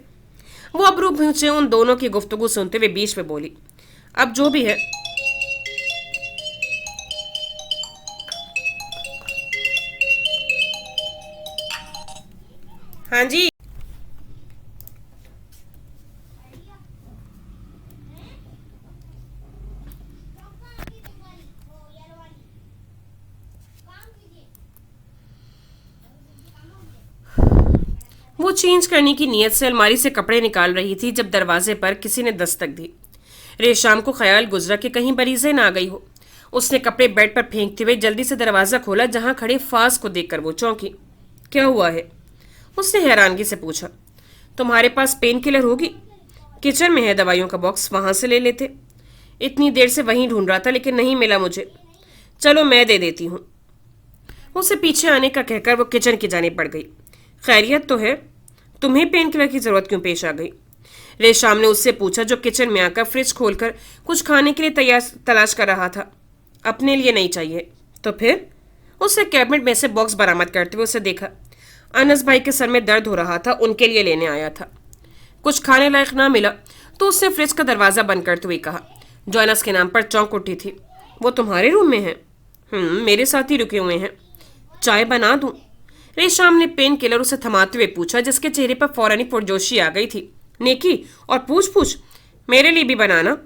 वो अबरू भूंचे उन दोनों की गुफ्तगू सुनते हुए बीच में बोली, अब जो भी है। हाँ जी। वो चेंज करने की नीयत से अलमारी से कपड़े निकाल रही थी जब दरवाजे पर किसी ने दस्तक दी। रेशाम को ख्याल गुजरा कि कहीं बरीज़े ना आ गई हो। उसने कपड़े बेड पर फेंकते हुए जल्दी से दरवाज़ा खोला, जहां खड़े फाज को देखकर वो चौंकी। क्या हुआ है? उसने हैरानगी से पूछा। तुम्हारे पास पेन किलर होगी? किचन में है दवाइयों का बॉक्स, वहां से ले लेते। इतनी देर से वहीं ढूंढ रहा था लेकिन नहीं मिला मुझे। चलो मैं दे देती हूँ। उसे पीछे आने का कहकर वो किचन की जानिब बढ़ गई। खैरियत तो है? तुम्हें पेन किलर की जरूरत क्यों पेश आ गई? रेशाम ने उससे पूछा, जो किचन में आकर फ्रिज खोलकर कुछ खाने के लिए तलाश कर रहा था। अपने लिए नहीं चाहिए तो फिर? उससे कैबिनेट में से बॉक्स बरामद करते हुए उसे देखा। अनस भाई के सर में दर्द हो रहा था, उनके लिए लेने आया था। कुछ खाने लायक ना मिला तो उसने फ्रिज का दरवाज़ा बंद करते हुए कहा, जो अनस के नाम पर चौंक उठी थी। वो तुम्हारे रूम में है? मेरे साथ ही रुके हुए हैं। चाय बना दूं? रेशाम ने पेन किलर उसे थमाते हुए पूछा, जिसके चेहरे पर फौरन ही पुरजोशी आ गई थी। नेकी और पूछ पूछ, मेरे लिए भी बनाना।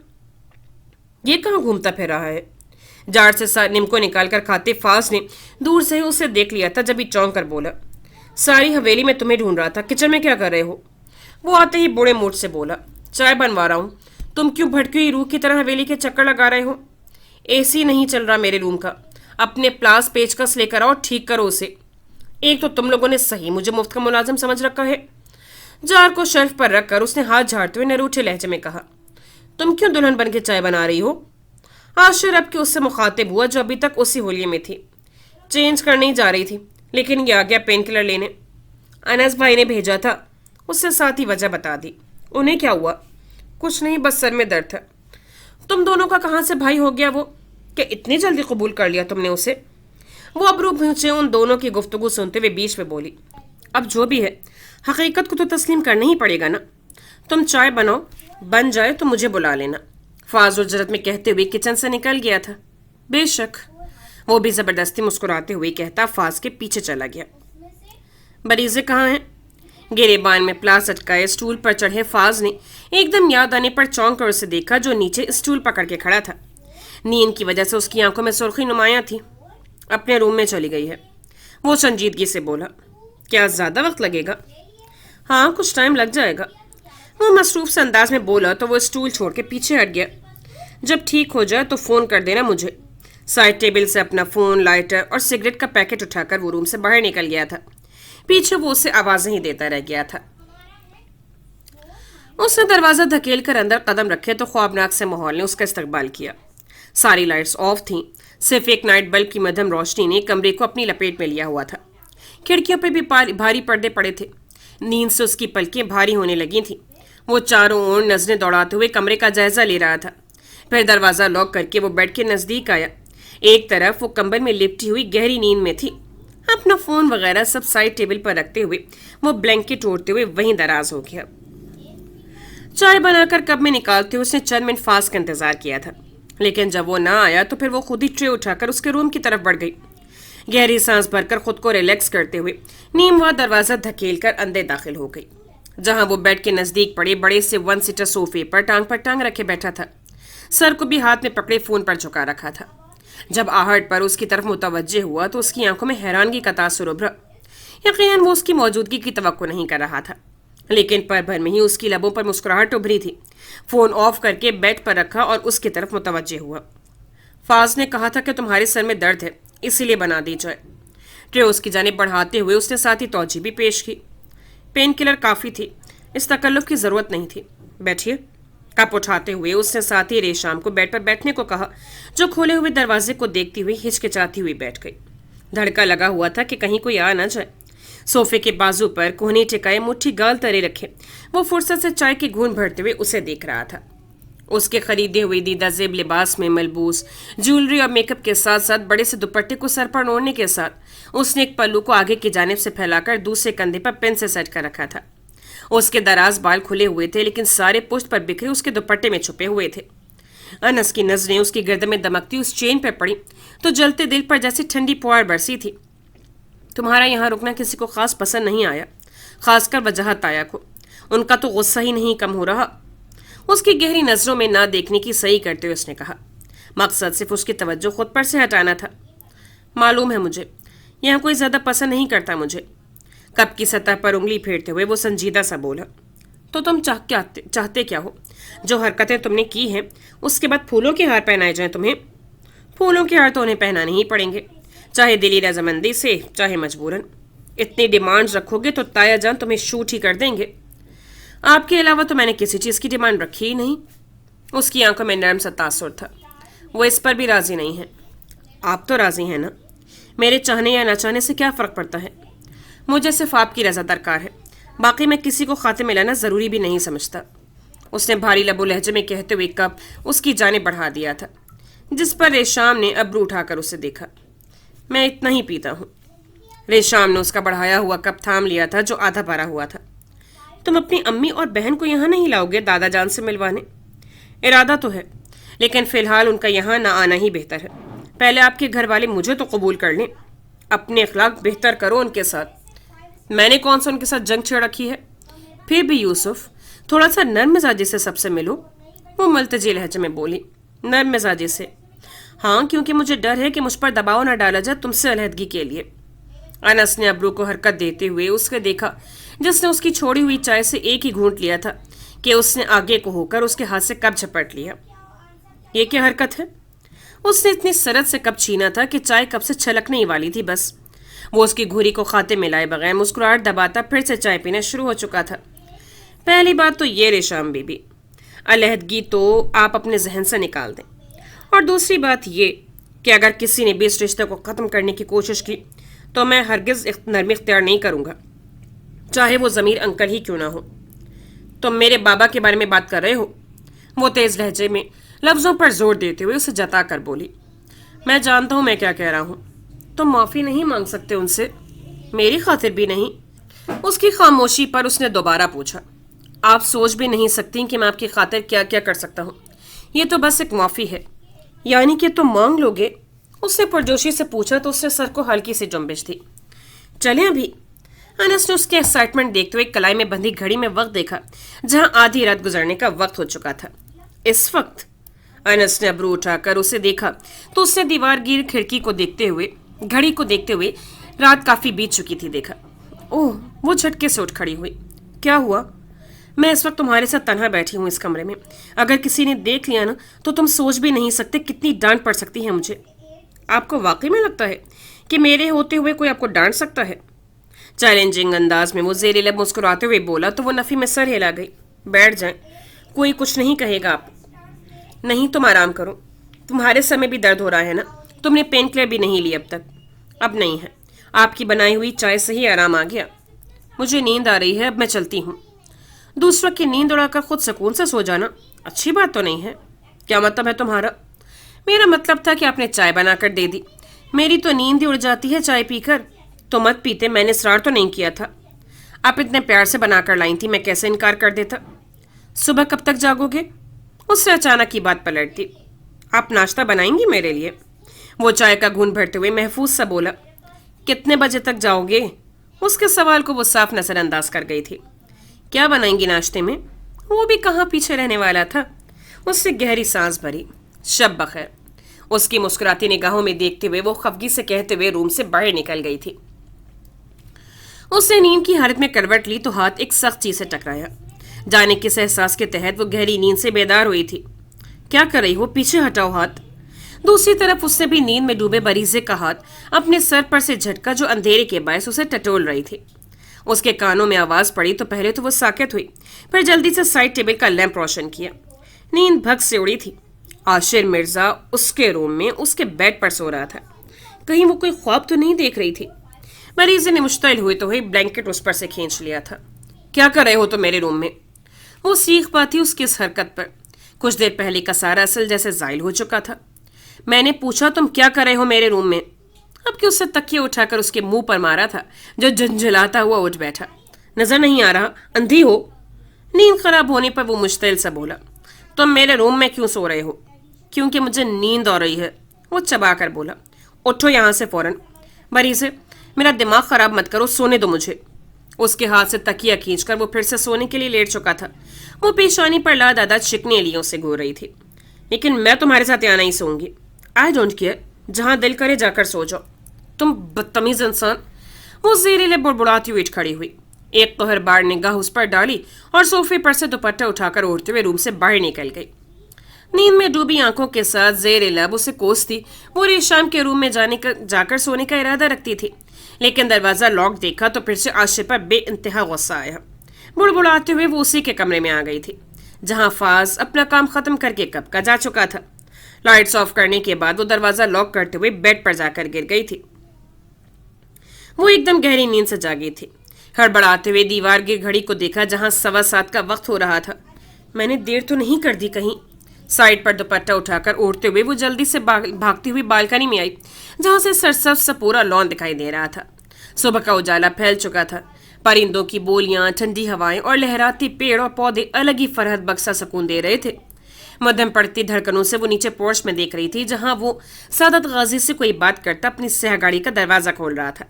ये कहाँ घूमता फिर रहा है? जार से निम को निकालकर खाते फाज ने दूर से ही उसे देख लिया था, जब ही चौंक कर बोला, सारी हवेली में तुम्हें ढूंढ रहा था, किचन में क्या कर रहे हो? वो आते ही बूढ़े मूड से बोला, चाय बनवा रहा हूँ। तुम क्यों भटकी हुई रूह की तरह हवेली के चक्कर लगा रहे हो? एसी नहीं चल रहा मेरे रूम का। अपने प्लास पेचकस लेकर आओ, ठीक करो उसे। एक तो तुम लोगों ने सही मुझे मुफ्त का मुलाजिम समझ रखा है। जार को शेल्फ पर रखकर उसने हाथ झाड़ते हुए नरूठे लहजे में कहा, तुम क्यों दुल्हन बन के चाय बना रही हो? आशिर अब के उससे मुखातिब हुआ, जो अभी तक उसी होलिये में थी। चेंज करने ही जा रही थी, लेकिन ये आ गया पेन किलर लेने। अनस भाई ने भेजा था। उससे साथ ही वजह बता दी। उन्हें क्या हुआ? कुछ नहीं, बस सर में दर्द था। तुम दोनों का कहाँ से भाई हो गया वो? क्या इतनी जल्दी कबूल कर लिया तुमने उसे? वो अबरू भूंचे उन दोनों की गुफ्तगू सुनते हुए बीच में बोली, अब जो भी है, हकीकत को तो तस्लीम करना ही पड़ेगा ना। तुम चाय बनाओ, बन जाए तो मुझे बुला लेना। फाजुल जरत में कहते हुए किचन से निकल गया था। बेशक, वो भी जबरदस्ती मुस्कुराते हुए कहता फाज के पीछे चला गया। बरीजे कहाँ हैं? गिरेबान में प्लास अटकाए स्टूल पर चढ़े फाज ने एकदम याद आने पर चौंक कर उसे देखा, जो नीचे स्टूल पकड़ के खड़ा था। नींद की वजह से उसकी आंखों में सुर्खी नुमाया थी। अपने रूम में चली गई है। वो संजीदगी से बोला। क्या ज़्यादा वक्त लगेगा? हाँ, कुछ टाइम लग जाएगा। वो मसरूफ से अंदाज में बोला तो वो स्टूल छोड़ के पीछे हट गया। जब ठीक हो जाए तो फ़ोन कर देना मुझे। साइड टेबल से अपना फ़ोन, लाइटर और सिगरेट का पैकेट उठाकर वो रूम से बाहर निकल गया था। पीछे वो उसे आवाज़ें ही देता रह गया था। उसने दरवाज़ा धकेल कर अंदर कदम रखे तो ख्वाबनाक से माहौल ने उसका इस्तकबाल किया। सारी लाइट्स ऑफ थीं। सिर्फ एक नाइट बल्ब की मध्यम रोशनी ने कमरे को अपनी लपेट में लिया हुआ था। खिड़कियों पे भी भारी पर्दे पड़े थे। नींद से उसकी पलकें भारी होने लगी थीं। वो चारों ओर नजरें दौड़ाते हुए कमरे का जायजा ले रहा था। फिर दरवाज़ा लॉक करके वो बेड के नज़दीक आया। एक तरफ वो कंबल में लिपटी हुई गहरी नींद में थी। अपना फ़ोन वगैरह सब साइड टेबल पर रखते हुए वो ब्लैंकेट ओढ़ते हुए वहीं दराज हो गया। चाय बनाकर कप में निकालते हुए उसने चंद मिनट फास्ट का इंतजार किया था, लेकिन जब वो ना आया तो फिर वो खुद ही ट्रे उठाकर उसके रूम की तरफ बढ़ गई। गहरी सांस भरकर खुद को रिलैक्स करते हुए नीमवा दरवाज़ा धकेल कर अंदर दाखिल हो गई, जहां वो बेड के नज़दीक पड़े बड़े से 1 सीटर सोफे पर टांग रखे बैठा था। सर को भी हाथ में पकड़े फ़ोन पर झुका रखा था। जब आहट पर उसकी तरफ मुतवज्जे हुआ तो उसकी आंखों में हैरानगी का तासुर उभरा। यकीनन वो उसकी मौजूदगी की तवक्को नहीं कर रहा था, लेकिन पल भर में ही उसकी लबों पर मुस्कुराहट उभरी थी। फ़ोन ऑफ करके बेड पर रखा और उसकी तरफ मुतवज्जे हुआ। फाज ने कहा था कि तुम्हारे सर में दर्द है, इसीलिए बना दी जाए। ट्रे उसकी जानिब बढ़ाते हुए उसने साथ ही तौजी भी पेश की। पेन किलर काफ़ी थी, इस तकल्लुफ़ की ज़रूरत नहीं थी। बैठिए। कप उठाते हुए उसने साथ ही रेशम को बेड पर बैठने को कहा, जो खोले हुए दरवाजे को देखती हुई हिचकिचाती हुई बैठ गई। धड़का लगा हुआ था कि कहीं कोई आ न जाए। सोफे के बाजू पर कोहनी टिकाए मुट्ठी गाल तरे रखे वो फुर्सत से चाय की घूंट भरते हुए उसे देख रहा था। उसके खरीदे हुए दीदा जेब लिबास में मलबूस ज्वेलरी और मेकअप के साथ साथ बड़े से दुपट्टे को सर पर ओढ़ने के साथ उसने एक पल्लू को आगे की जानिब से फैलाकर दूसरे कंधे पर पेन से सट कर रखा था। उसके दराज बाल खुले हुए थे, लेकिन सारे पुष्ट पर बिखरे उसके दुपट्टे में छुपे हुए थे। अनस की नजरें उसकी गर्दन में दमकती उस चेन पर पड़ी तो जलते दिल पर जैसे ठंडी पुआर बरसी थी। तुम्हारा यहाँ रुकना किसी को खास पसंद नहीं आया, खासकर वजहत ताया को। उनका तो गुस्सा ही नहीं कम हो रहा। उसकी गहरी नज़रों में ना देखने की सही करते हुए उसने कहा। मकसद सिर्फ उसकी तवज्जो खुद पर से हटाना था। मालूम है मुझे, यहाँ कोई ज़्यादा पसंद नहीं करता मुझे। कप की सतह पर उंगली फेरते हुए वो संजीदा सा बोला। तो तुम चाहते क्या हो? जो हरकतें तुमने की हैं उसके बाद फूलों के हार पहनाए जाएं तुम्हें? फूलों के हार तो उन्हें पहनाने ही पड़ेंगे, चाहे दिली रजामंदी से चाहे मजबूरन। इतनी डिमांड्स रखोगे तो ताया जान तुम्हें शूट ही कर देंगे। आपके अलावा तो मैंने किसी चीज़ की डिमांड रखी ही नहीं। उसकी आंखों में नरम सा तासुर था। वो इस पर भी राज़ी नहीं है। आप तो राज़ी हैं ना? मेरे चाहने या न चाहने से क्या फ़र्क पड़ता है? मुझे सिर्फ आपकी रज़ा दरकार है, बाकी मैं किसी को खाते में लाना ज़रूरी भी नहीं समझता। उसने भारी लबो लहजे में कहते हुए कप उसकी जानिब बढ़ा दिया था, जिस पर रेशाम ने अब्रू उठाकर उसे देखा। मैं इतना ही पीता हूँ। रेशाम ने उसका बढ़ाया हुआ कप थाम लिया था जो आधा भरा हुआ था। तुम अपनी अम्मी और बहन को यहाँ नहीं लाओगे दादा जान से मिलवाने? इरादा तो है, लेकिन फ़िलहाल उनका यहाँ ना आना ही बेहतर है। पहले आपके घर वाले मुझे तो कबूल कर लें। अपने अखलाक बेहतर करो उनके साथ। मैंने कौन सा उनके साथ जंग छेड़ रखी है? फिर भी यूसुफ, थोड़ा सा नर्म मिजाजी से सबसे मिलो। वो मुल्तजी लहजे में बोली। नर्म मिजाजी से? हाँ, क्योंकि मुझे डर है कि मुझ पर दबाव न डाला जाए तुमसे अलहदगी के लिए। अनस ने अब्रू को हरकत देते हुए उसके देखा, जिसने उसकी छोड़ी हुई चाय से एक ही घूंट लिया था कि उसने आगे को होकर उसके हाथ से कप झपट लिया। ये क्या हरकत है? उसने इतनी सरत से कप छीना था कि चाय कप से छलकने ही वाली थी। बस वो उसकी घुरी को खाते मिलाए बगैर मुस्कुराहट दबाता फिर से चाय पीना शुरू हो चुका था। पहली बात तो ये रेशाम बीबी, अलहदगी तो आप अपने जहन से निकाल दें, और दूसरी बात ये कि अगर किसी ने भी इस रिश्ते को ख़त्म करने की कोशिश की तो मैं हरगिज़ नरमी इख्तियार नहीं करूँगा, चाहे वो ज़मीर अंकल ही क्यों ना हो। तुम मेरे बाबा के बारे में बात कर रहे हो? वो तेज़ लहजे में लफ्ज़ों पर जोर देते हुए उसे जता कर बोली। मैं जानता हूँ मैं क्या कह रहा हूँ। तुम माफ़ी नहीं मांग सकते उनसे? मेरी खातिर भी नहीं। उसकी खामोशी पर उसने दोबारा पूछा। आप सोच भी नहीं सकती कि मैं आपकी खातिर क्या क्या कर सकता हूँ। ये तो बस एक माफ़ी है। यानी कि तुम मांग लोगे? उसने पुरजोशी से पूछा तो उसने सर को हल्की सी जुम्बिश दी। चलें अभी? अनस ने उसके एक्साइटमेंट देखते हुए कलाई में बंधी घड़ी में वक्त देखा, जहां आधी रात गुजरने का वक्त हो चुका था। इस वक्त? अनस ने अब्रू उठाकर उसे देखा तो उसने दीवार गिर खिड़की को देखते हुए घड़ी को देखते हुए रात काफी बीत चुकी थी देखा। ओह, वो झटके से उठ खड़ी हुई। क्या हुआ? मैं इस वक्त तुम्हारे साथ तन्हा बैठी हूँ इस कमरे में। अगर किसी ने देख लिया ना तो तुम सोच भी नहीं सकते कितनी डांट पड़ सकती है मुझे। आपको वाकई में लगता है कि मेरे होते हुए कोई आपको डांट सकता है? चैलेंजिंग अंदाज में वो ज़ेर लब मुस्कुराते हुए बोला तो वो नफ़ी में सर हिला गई। बैठ जाएं, कोई कुछ नहीं कहेगा आप। नहीं, तुम आराम करो। तुम्हारे समय भी दर्द हो रहा है ना? तुमने पेन किलर भी नहीं ली अब तक? अब नहीं है। आपकी बनाई हुई चाय से ही आराम आ गया। मुझे नींद आ रही है, अब मैं चलती हूँ। दूसरों की नींद उड़ाकर खुद सुकून से सो जाना अच्छी बात तो नहीं है। क्या मतलब है तुम्हारा? मेरा मतलब था कि आपने चाय बनाकर दे दी। मेरी तो नींद ही उड़ जाती है चाय पीकर। तो मत पीते, मैंने इसरार तो नहीं किया था। आप इतने प्यार से बनाकर लाई थी, मैं कैसे इनकार कर देता। सुबह कब तक जागोगे? उससे अचानक की बात पलट दी। आप नाश्ता बनाएंगी मेरे लिए? वो चाय का घूंट भरते हुए महफूज सा बोला। कितने बजे तक जाओगे? उसके सवाल को वो साफ नजरअंदाज कर गई थी। क्या बनाएंगी नाश्ते में? वो भी कहाँ पीछे रहने वाला था। उससे गहरी सांस भरी। शब बखैर। उसकी मुस्कुराती निगाहों में देखते हुए वो खफगी से कहते हुए रूम से बाहर निकल गई थी। उसने नींद की हालत में करवट ली तो हाथ एक सख्त चीज से टकराया। जाने किस एहसास के तहत वो गहरी नींद से बेदार हुई थी। क्या कर रही हो? पीछे हटाओ हाथ। दूसरी तरफ उससे भी नींद में डूबे बरीजे का हाथ अपने सर पर से झटका जो अंधेरे के बायस उसे टटोल रही थी। उसके कानों में आवाज पड़ी तो पहले तो वो साकित हुई, फिर जल्दी से साइड टेबल का लैंप रोशन किया। नींद भग से उड़ी थी। आशिर मिर्जा उसके रूम में उसके बेड पर सो रहा था। कहीं वो कोई ख्वाब तो नहीं देख रही थी। मरीज ने मुश्तिल हुए तो हुई ब्लैंकेट उस पर से खींच लिया था। क्या कर रहे हो तो मेरे रूम में? वो सीख पाती उसकी इस हरकत पर। कुछ देर पहले का सारा असल जैसे जायल हो चुका था। मैंने पूछा तुम क्या कर रहे हो मेरे रूम में? अब कि उससे तकिए उठाकर उसके मुंह पर मारा था जो झंझलाता हुआ उठ बैठा। नजर नहीं आ रहा, अंधी हो? नींद खराब होने पर वो मुश्तिल से बोला। तुम मेरे रूम में क्यों सो रहे हो? क्योंकि मुझे नींद आ रही है, वो चबा कर बोला। उठो यहां से फौरन। बरी से मेरा दिमाग खराब मत करो, सोने दो मुझे। उसके हाथ से तकिया खींचकर वो फिर से सोने के लिए लेट चुका था। वो पेशानी पर लादादा चिकनी एलियों से घूर रही थी। लेकिन मैं तुम्हारे साथ यहाँ नहीं सोऊंगी। आई डोंट केयर, जहां दिल करे जाकर सो जाओ। तुम बदतमीज इंसान। वो ज़ेरीले बुड़बुड़ाती हुई खड़ी हुई। एक तो हर बार निगाह उस पर डाली और सोफे पर से दुपट्टा उठाकर ओढ़ते हुए रूम से बाहर निकल गई। नींद में डूबी आंखों के साथ ज़ेर लब उसे कोसती वो रेशाम के रूम में जाकर सोने का इरादा रखती थी। लेकिन दरवाजा लॉक देखा तो फिर से आशिर पर बेइंतहा गुस्सा आया। बुड़बुड़ाते हुए वो उसी के कमरे में आ गई थी जहां फाज अपना काम खत्म करके कब का जा चुका था। लाइट्स ऑफ करने के बाद वो दरवाजा लॉक करते हुए बेड पर जाकर गिर गई थी। वो एकदम गहरी नींद से जागी थी। हड़बड़ाते हुए दीवार की घड़ी को देखा जहां 7:15 का वक्त हो रहा था। मैंने देर तो नहीं कर दी कहीं? साइड पर दुपट्टा उठाकर ओढ़ते हुए वो जल्दी से भागती हुई बालकनी में आई जहां से सरसब्ज सा पूरा लॉन दिखाई दे रहा था। सुबह का उजाला फैल चुका था। परिंदों की बोलियां, ठंडी हवाएं और लहराती पेड़ और पौधे अलग ही फरहत बख्शा सुकून दे रहे थे। मध्यम पड़ती धड़कनों से वो नीचे पोर्च में देख रही थी जहां वो सादत गाजी से कोई बात करता अपनी सह गाड़ी का दरवाजा खोल रहा था।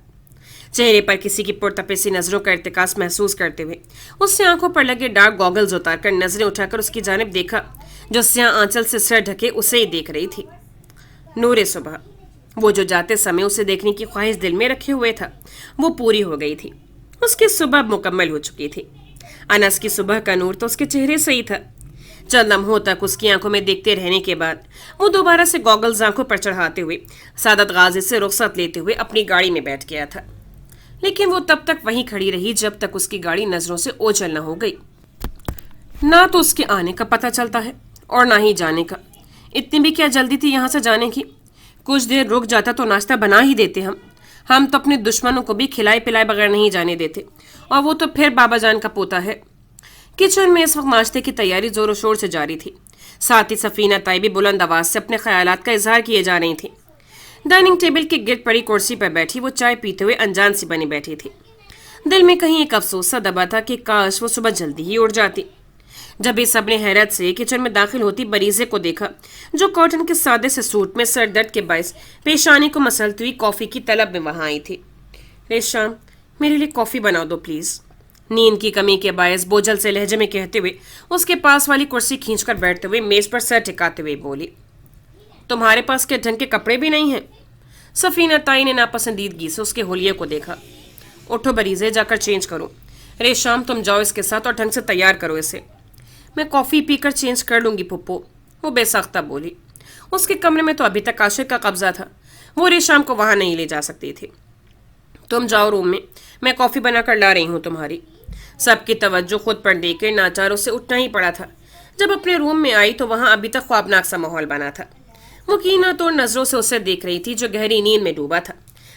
चेहरे पर किसी की पुरतपेसी नजरों का इर्तिकास महसूस करते हुए उसने आंखों पर लगे डार्क गॉगल्स उतारकर नजरें उठाकर उसकी जानिब देखा जो स्याह आंचल से सर ढके उसे ही देख रही थी। नूरे सुबह, वो जो जाते समय उसे देखने की ख्वाहिश दिल में रखे हुए था वो पूरी हो गई थी। उसकी सुबह मुकम्मल हो चुकी थी। अनस की सुबह का नूर तो उसके चेहरे से ही था। चंद लम्हों तक उसकी आंखों में देखते रहने के बाद वो दोबारा से गॉगल्स आंखों पर चढ़ाते हुए सादत गाजी से रुखसत लेते हुए अपनी गाड़ी में बैठ गया था। लेकिन वो तब तक वहीं खड़ी रही जब तक उसकी गाड़ी नजरों से ओझल न हो गई। ना तो उसके आने का पता चलता है और ना ही जाने का। इतनी भी क्या जल्दी थी यहाँ से जाने की? कुछ देर रुक जाता तो नाश्ता बना ही देते हम तो अपने दुश्मनों को भी खिलाए पिलाए बगैर नहीं जाने देते, और वो तो फिर बाबा जान का पोता है। किचन में इस वक्त नाश्ते की तैयारी जोरों शोर से जारी थी। साथ ही सफीना ताई भी बुलंद आवाज से अपने ख्यालात का इजहार किए जा रही थी। डाइनिंग टेबल के गिर्द पड़ी कुर्सी पर बैठी वो चाय पीते हुए अनजान सी बनी बैठी थी। दिल में कहीं एक अफसोस सा दबा था कि काश वो सुबह जल्दी ही उठ जाती। जब इस सब ने हैरत से किचन में दाखिल होती बरीजे को देखा जो कॉटन के सादे से सूट में सर दर्द के बायस पेशानी को मसलती हुई कॉफी की तलब में वहां आई थी। रेशाम, मेरे लिए कॉफी बना दो प्लीज। नींद की कमी के बायस बोझल से लहजे में कहते हुए उसके पास वाली कुर्सी खींचकर बैठते हुए मेज पर सर टिकाते हुए बोली, तुम्हारे पास के ढंग के कपड़े भी नहीं हैं? सफीना ताई ने नापसंदीदगी से उसके होलिये को देखा। उठो बरीजे, जाकर चेंज करो। रेशम, तुम जाओ इसके साथ और ढंग से तैयार करो इसे। मैं कॉफ़ी पीकर चेंज कर लूँगी पुप्पो, वो बेसाख्ता बोली। उसके कमरे में तो अभी तक आशिक का कब्जा था, वो रेशम को वहाँ नहीं ले जा सकती थी। तुम जाओ रूम में, मैं कॉफ़ी बना कर ला रही हूँ तुम्हारी। सबकी तवज्जो खुद पर देकर नाचारों से उठना ही पड़ा था। जब अपने रूम में आई तो वहाँ अभी तक ख्वाबनाक सा माहौल बना था। वो कीना तोड़ नजरों से उसे देख रही थी जो गहरी नींद में डूबा था।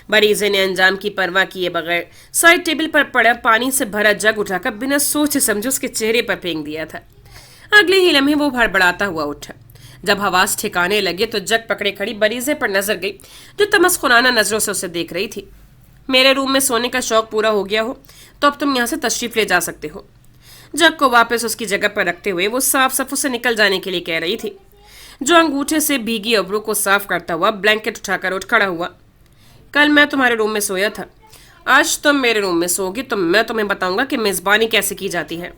बरीजे ने अंजाम की परवाह किए बगैर साइड टेबल पर पड़ा पानी से भरा जग उठाकर बिना सोचे समझे उसके चेहरे पर फेंक दिया था। अगले ही लम्हे वो भड़बड़ाता हुआ उठा। जब हवास ठिकाने लगे तो जग पकड़े खड़ी बरीजे पर नजर गई जो तमस्कुराना नजरों से उसे देख रही थी। मेरे रूम में सोने का शौक पूरा हो गया हो तो अब तुम यहाँ से तशरीफ ले जा सकते हो। जग को वापस उसकी जगह पर रखते हुए वो साफ साफ उसे निकल जाने के लिए कह रही थी। जो अंगूठे से भीगी अबरू को साफ करता हुआ ब्लैंकेट उठाकर उठ खड़ा हुआ। कल मैं तुम्हारे रूम में सोया था, आज तुम मेरे रूम में सोओगी तो मैं तुम्हें बताऊंगा कि मेज़बानी कैसे की जाती है।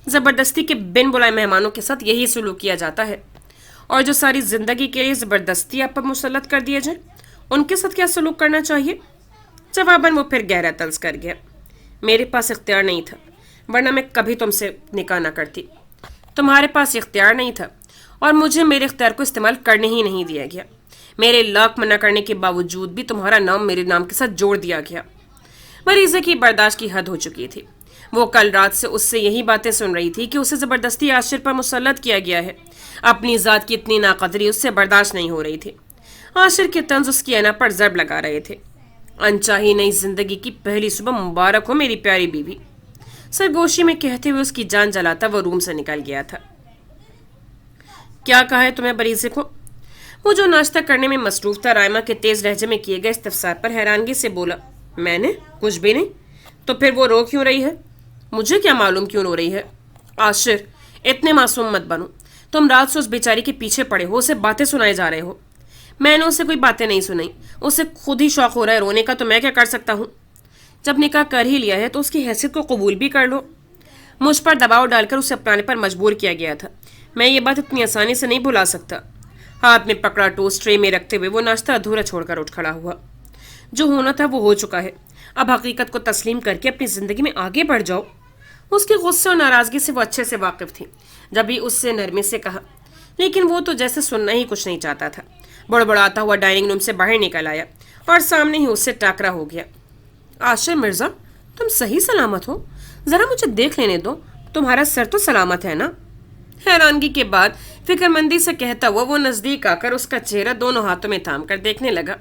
ज़बरदस्ती के बिन बुलाए मेहमानों के साथ यही सलूक किया जाता है, और जो सारी ज़िंदगी के लिए ज़बरदस्ती आप पर मुसल्लत कर दिए जाए उनके साथ क्या सलूक करना चाहिए। जवाबन वो फिर गहरा तंज कर गया। मेरे पास इख्तियार नहीं था, वरना मैं कभी तुमसे निकाह ना करती। तुम्हारे पास इख्तियार नहीं था और मुझे मेरे इख्तियार को इस्तेमाल करने ही नहीं दिया गया। मेरे लाख मना करने के बावजूद भी तुम्हारा नाम मेरे नाम के साथ जोड़ दिया गया। मरीज़े की बर्दाश्त की हद हो चुकी थी। वो कल रात से उससे यही बातें सुन रही थी कि उसे ज़बरदस्ती आशिर पर मुसल्लत किया गया है। अपनी ज़ात की इतनी नाकदरी उससे बर्दाश्त नहीं हो रही थी। आशिर के तंज उसकी अना पर ज़रब लगा रहे थे। अनचाही नई जिंदगी की पहली सुबह मुबारक हो मेरी प्यारी बीवी, सरगोशी में कहते हुए उसकी जान जलाता वो रूम से निकल गया था। क्या कहा है तुम्हें बरीजे को? वो जो नाश्ता करने में मसरूफ था रायमा के तेज लहजे में किए गए इस्तफसार पर हैरानगी से बोला। मैंने कुछ भी नहीं। तो फिर वो रो क्यों रही है? मुझे क्या मालूम क्यों रो रही है। आशिर, इतने मासूम मत बनो। तुम रात से उस बेचारी के पीछे पड़े हो, उसे बातें सुनाए जा रहे हो। मैंने उसे कोई बातें नहीं सुनाई, उसे खुद ही शौक हो रहा है रोने का, तो मैं क्या कर सकता हूँ। जब निकाह कर ही लिया है तो उसकी हैसियत को कबूल भी कर लो। मुझ पर दबाव डालकर उसे अपनाने पर मजबूर किया गया था। मैं ये बात इतनी आसानी से नहीं भुला सकता। हाथ में पकड़ा टोस्ट ट्रे में रखते हुए वो नाश्ता अधूरा छोड़कर उठ खड़ा हुआ। जो होना था वो हो चुका है, अब हकीकत को तस्लीम करके अपनी ज़िंदगी में आगे बढ़ जाओ। उसके गुस्से और नाराज़गी से वो अच्छे से वाकिफ थी। जब भी उससे नरमी से कहा, लेकिन वो तो जैसे सुनना ही कुछ नहीं चाहता था। बड़बड़ाता हुआ डाइनिंग रूम से बाहर निकल आया और सामने ही उससे टाकरा हो गया। आशिर मिर्ज़ा, तुम सही सलामत हो? ज़रा मुझे देख लेने दो, तुम्हारा सर तो सलामत है ना? हैरानगी के बाद फिक्रमंदी से कहता हुआ वो नज़दीक आकर उसका चेहरा दोनों हाथों में थाम कर देखने लगा।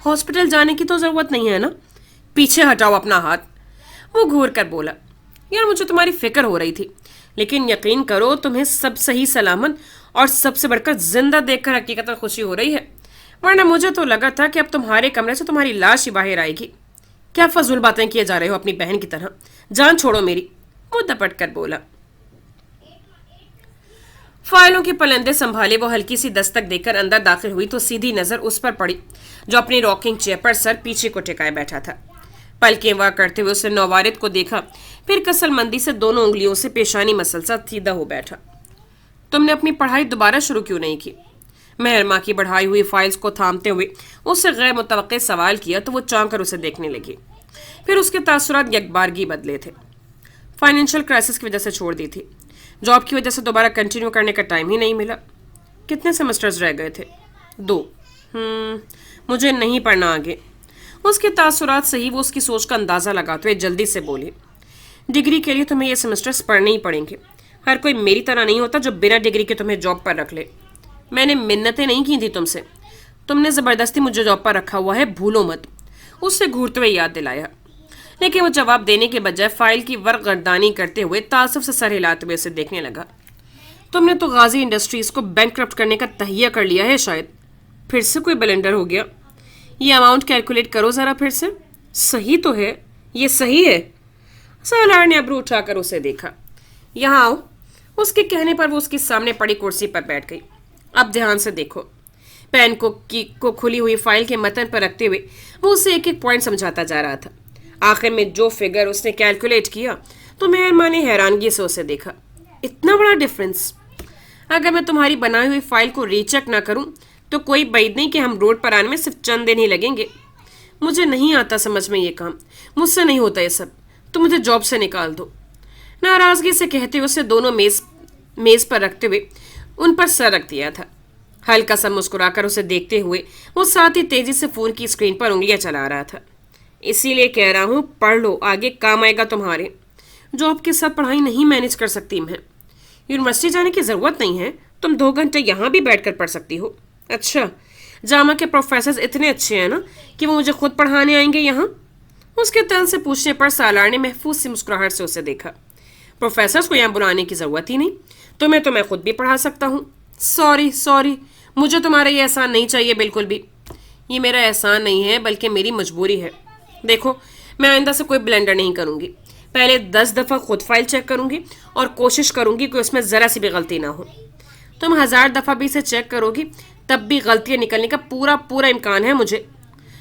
हॉस्पिटल जाने की तो ज़रूरत नहीं है ना? पीछे हटाओ अपना हाथ, वो घूर कर बोला। यार, मुझे तुम्हारी फिक्र हो रही थी, लेकिन यकीन करो तुम्हें सब सही सलामत और सबसे बढ़कर जिंदा देखकर हकीकत खुशी हो रही है, वरना मुझे तो लगा था कि अब तुम्हारे कमरे से तुम्हारी लाश ही बाहर आएगी। क्या फजूल बातें किए जा रहे हो अपनी बहन की तरह? जान छोड़ो मेरी, वो दपट कर बोला। फाइलों के पलंदे संभाले वो हल्की सी दस्तक देकर अंदर दाखिल हुई तो सीधी नजर उस पर पड़ी जो अपनी रॉकिंग चेयर पर सर पीछे को टिकाए बैठा था। पलकें वार करते हुए उसने नौवारिद को देखा, फिर कसलमंदी से दोनों उंगलियों से पेशानी मसलसा सीधा हो बैठा। तुमने अपनी पढ़ाई दोबारा शुरू क्यों नहीं की? मेहरमा की बढ़ाई हुई फाइल्स को थामते हुए उससे गैर मुतवक्के सवाल किया तो वो चौंक कर उसे देखने लगी। फिर उसके तासुरात यकबारगी बदले थे। फाइनेंशियल क्राइसिस की वजह से छोड़ दी थी, जॉब की वजह से दोबारा कंटिन्यू करने का टाइम ही नहीं मिला। कितने सेमेस्टर्स रह गए थे? 2। मुझे नहीं पढ़ना आगे। उसके तासुरात से ही वो उसकी सोच का अंदाज़ा लगाते हुए जल्दी से बोली, डिग्री के लिए तुम्हें ये सेमेस्टर्स पढ़ने ही पड़ेंगे। हर कोई मेरी तरह नहीं होता जो बिना डिग्री के तुम्हें जॉब पर रख ले। मैंने मिन्नतें नहीं की थी तुमसे, तुमने ज़बरदस्ती मुझे जॉब पर रखा हुआ है, भूलो मत। उससे घूरते हुए याद दिलाया, लेकिन वो जवाब देने के बजाय फाइल की वर्कगर्दानी करते हुए तासुफ से सर हिलाते हुए उसे देखने लगा। तुमने तो गाजी इंडस्ट्रीज़ को बैंकक्रप्ट करने का तहिया कर लिया है शायद। फिर से कोई ब्लेंडर हो गया। ये अमाउंट कैलकुलेट करो ज़रा फिर से। सही तो है, ये सही है। सालार ने अबरू उठाकर उसे देखा। यहाँ आओ। उसके कहने पर वो उसके सामने पड़ी कुर्सी पर बैठ गई। अब ध्यान से देखो। पेन को खुली हुई फाइल के मतन पर रखते हुए वो उसे एक एक पॉइंट समझाता जा रहा था। आखिर में जो फिगर उसने कैलकुलेट किया तो मेहरमा ने हैरानगी से उसे देखा। इतना बड़ा डिफरेंस! अगर मैं तुम्हारी बनाई हुई फाइल को रीचेक ना करूं تو کوئی بعید نہیں کہ ہم روڈ پر آنے میں صرف چند دن ہی لگیں گے. مجھے نہیں آتا سمجھ میں یہ کام. مجھ سے نہیں ہوتا یہ سب. تو مجھے جاب سے نکال دو. ناراضگی سے کہتے ہوئے اسے دونوں میز پر رکھتے ہوئے ان پر سر رکھ دیا تھا. ہلکا سا مسکرا کر اسے دیکھتے ہوئے وہ ساتھ ہی تیزی سے فون کی اسکرین پر انگلیاں چلا رہا تھا. اسی لیے کہہ رہا ہوں پڑھ لو, آگے کام آئے گا تمہارے. جاب کے ساتھ پڑھائی نہیں مینج کر سکتی میں. یونیورسٹی جانے کی ضرورت نہیں ہے, تم 2 گھنٹے یہاں بھی بیٹھ کر پڑھ سکتی ہو. اچھا, جامعہ کے پروفیسرز اتنے اچھے ہیں نا کہ وہ مجھے خود پڑھانے آئیں گے یہاں؟ اس کے طرز سے پوچھنے پر سالار نے محفوظ سی مسکراہٹ سے اسے دیکھا. پروفیسرز کو یہاں بلانے کی ضرورت ہی نہیں, تو میں خود بھی پڑھا سکتا ہوں. سوری, مجھے تمہارا یہ احسان نہیں چاہیے بالکل بھی. یہ میرا احسان نہیں ہے بلکہ میری مجبوری ہے. دیکھو, میں آئندہ سے کوئی بلنڈر نہیں کروں گی. پہلے 10 دفعہ خود فائل چیک کروں گی اور کوشش کروں گی کہ اس میں ذرا سی بھی غلطی نہ ہو. تم 1000 دفعہ بھی اسے چیک کرو گی تب بھی غلطیاں نکلنے کا پورا امکان ہے مجھے.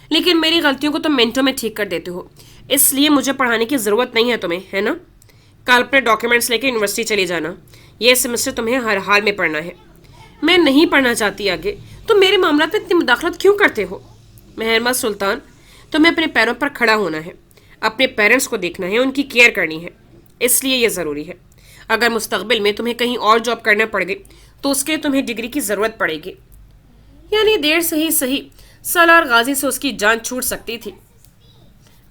لیکن میری غلطیوں کو تم منٹوں میں ٹھیک کر دیتے ہو, اس لیے مجھے پڑھانے کی ضرورت نہیں ہے تمہیں, ہے نا؟ کل اپنے ڈاکیومنٹس لے کے یونیورسٹی چلی جانا. یہ سیمسٹر تمہیں ہر حال میں پڑھنا ہے. میں نہیں پڑھنا چاہتی آگے. تم میرے معاملات میں اتنی مداخلت کیوں کرتے ہو؟ محرمہ سلطان, تمہیں اپنے پیروں پر کھڑا ہونا ہے, اپنے پیرنٹس کو دیکھنا ہے, ان کی کیئر کرنی ہے. اس لیے یہ ضروری ہے. اگر مستقبل میں تمہیں کہیں اور جاب کرنا پڑ گئی تو اس کے تمہیں ڈگری کی ضرورت پڑے گی. یعنی دیر سے ہی صحیح سالار غازی سے اس کی جان چھوٹ سکتی تھی.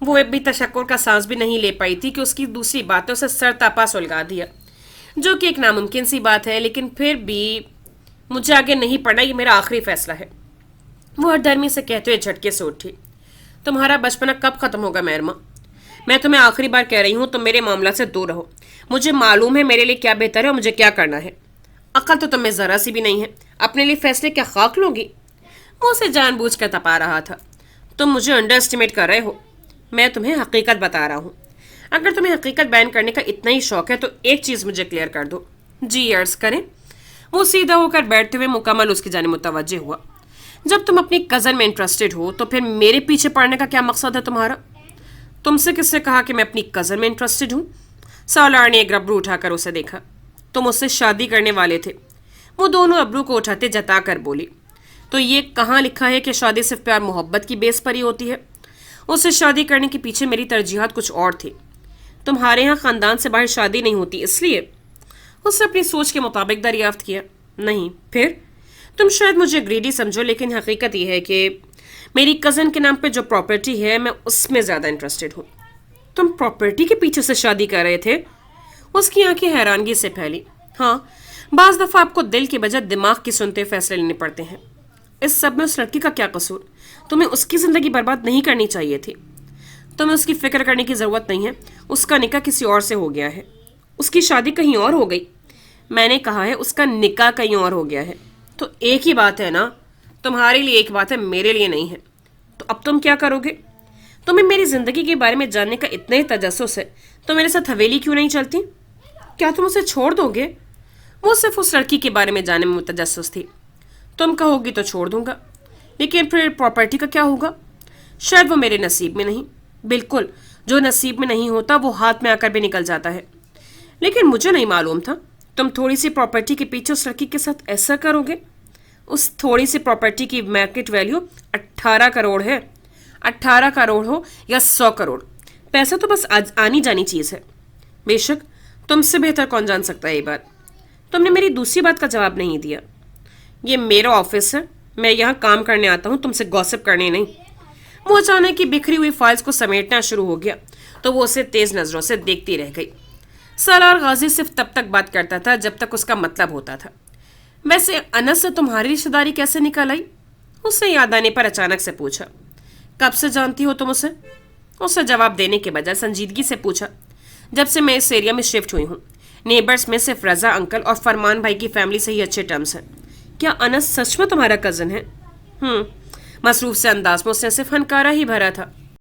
وہ اب بھی تشکر کا سانس بھی نہیں لے پائی تھی کہ اس کی دوسری باتوں سے سر تاپا سلگا دیا, جو کہ ایک ناممکن سی بات ہے. لیکن پھر بھی مجھے آگے نہیں پڑھنا, یہ میرا آخری فیصلہ ہے. وہ ہر درمی سے کہتے ہوئے جھٹکے سے اٹھی. تمہارا بچپنا کب ختم ہوگا محرمہ؟ میں تمہیں آخری بار کہہ رہی ہوں, تم میرے معاملات سے دور رہو. مجھے معلوم ہے میرے لیے کیا بہتر ہے اور مجھے کیا کرنا ہے. عقل تو تمہیں ذرا سی بھی نہیں ہے. اپنے لیے فیصلے کیا خاک لو گی؟ وہ اسے جان بوجھ کر تپا رہا تھا. تم مجھے انڈر اسٹیمیٹ کر رہے ہو. میں تمہیں حقیقت بتا رہا ہوں. اگر تمہیں حقیقت بیان کرنے کا اتنا ہی شوق ہے تو ایک چیز مجھے کلیئر کر دو. جی عرض کریں. وہ سیدھا ہو کر بیٹھتے ہوئے مکمل اس کی جانب متوجہ ہوا. جب تم اپنی کزن میں انٹرسٹڈ ہو تو پھر میرے پیچھے پڑنے کا کیا مقصد ہے تمہارا؟ تم سے کس سے کہا کہ میں اپنی کزن میں انٹرسٹڈ ہوں؟ سالار نے ایک ابرو اٹھا کر اسے دیکھا. تم اس سے شادی کرنے والے تھے. وہ دونوں ابرو کو اٹھاتے جتا کر بولی. تو یہ کہاں لکھا ہے کہ شادی صرف پیار محبت کی بیس پر ہی ہوتی ہے؟ اس سے شادی کرنے کے پیچھے میری ترجیحات کچھ اور تھی. تمہارے ہاں خاندان سے باہر شادی نہیں ہوتی اس لیے؟ اس نے اپنی سوچ کے مطابق دریافت کیا. نہیں. پھر تم شاید مجھے گریڈی سمجھو, لیکن حقیقت یہ ہے کہ میری کزن کے نام پہ جو پراپرٹی ہے میں اس میں زیادہ انٹرسٹڈ ہوں. تم پراپرٹی کے پیچھے سے شادی کر رہے تھے؟ اس کی آنکھیں حیرانگی سے پھیلی. ہاں, بعض دفعہ آپ کو دل کے بجائے دماغ کی سنتے فیصلے لینے پڑتے ہیں. اس سب میں اس لڑکی کا کیا قصور؟ تمہیں اس کی زندگی برباد نہیں کرنی چاہیے تھی. تمہیں اس کی فکر کرنے کی ضرورت نہیں ہے. اس کا نکاح کسی اور سے ہو گیا ہے. اس کی شادی کہیں اور ہو گئی. میں نے کہا ہے اس کا نکاح کہیں اور ہو گیا ہے. تو ایک ہی بات ہے نا. تمہارے لیے ایک بات ہے, میرے لیے نہیں ہے. تو اب تم کیا کرو گے؟ تمہیں میری زندگی کے بارے میں جاننے کا اتنا ہی تجسس ہے تو میرے ساتھ حویلی کیوں نہیں چلتی؟ کیا تم اسے چھوڑ دو گے؟ وہ صرف اس لڑکی کے بارے میں جاننے میں متجسس تھی. تم کہو گی تو چھوڑ دوں گا. لیکن پھر پراپرٹی کا کیا ہوگا؟ شاید وہ میرے نصیب میں نہیں. بالکل, جو نصیب میں نہیں ہوتا وہ ہاتھ میں آ کر بھی نکل جاتا ہے. لیکن مجھے نہیں معلوم تھا تم تھوڑی سی پراپرٹی کے پیچھے اس لڑکی کے ساتھ ایسا کرو گے. اس تھوڑی سی پراپرٹی کی مارکیٹ ویلیو 18 کروڑ ہے. 18 کروڑ ہو یا 100 کروڑ, پیسہ تو بس آنی جانی چیز ہے. بے شک, تم سے بہتر کون جان سکتا ہے یہ بات. تم نے میری دوسری بات کا جواب نہیں دیا. یہ میرا آفس ہے, میں یہاں کام کرنے آتا ہوں, تم سے گوسپ کرنے نہیں. وہ اچانک کی بکھری ہوئی فائلز کو سمیٹنا شروع ہو گیا تو وہ اسے تیز نظروں سے دیکھتی رہ گئی. سالار غازی صرف تب تک بات کرتا تھا جب تک اس کا مطلب ہوتا تھا. ویسے انس سے تمہاری رشتہ داری کیسے نکل آئی؟ اس سے یاد آنے پر اچانک سے پوچھا. کب سے جانتی ہو تم اسے؟ اس سے جواب دینے کے بجائے سنجیدگی سے پوچھا. جب سے میں اس ایریا میں شفٹ ہوئی ہوں. نیبرز میں صرف رضا انکل اور فرمان بھائی کی فیملی سے ہی اچھے ٹرمز ہیں. کیا انس سچ میں تمہارا کزن ہے؟ مصروف سے انداز میں اس نے صرف ہنکارا ہی بھرا تھا.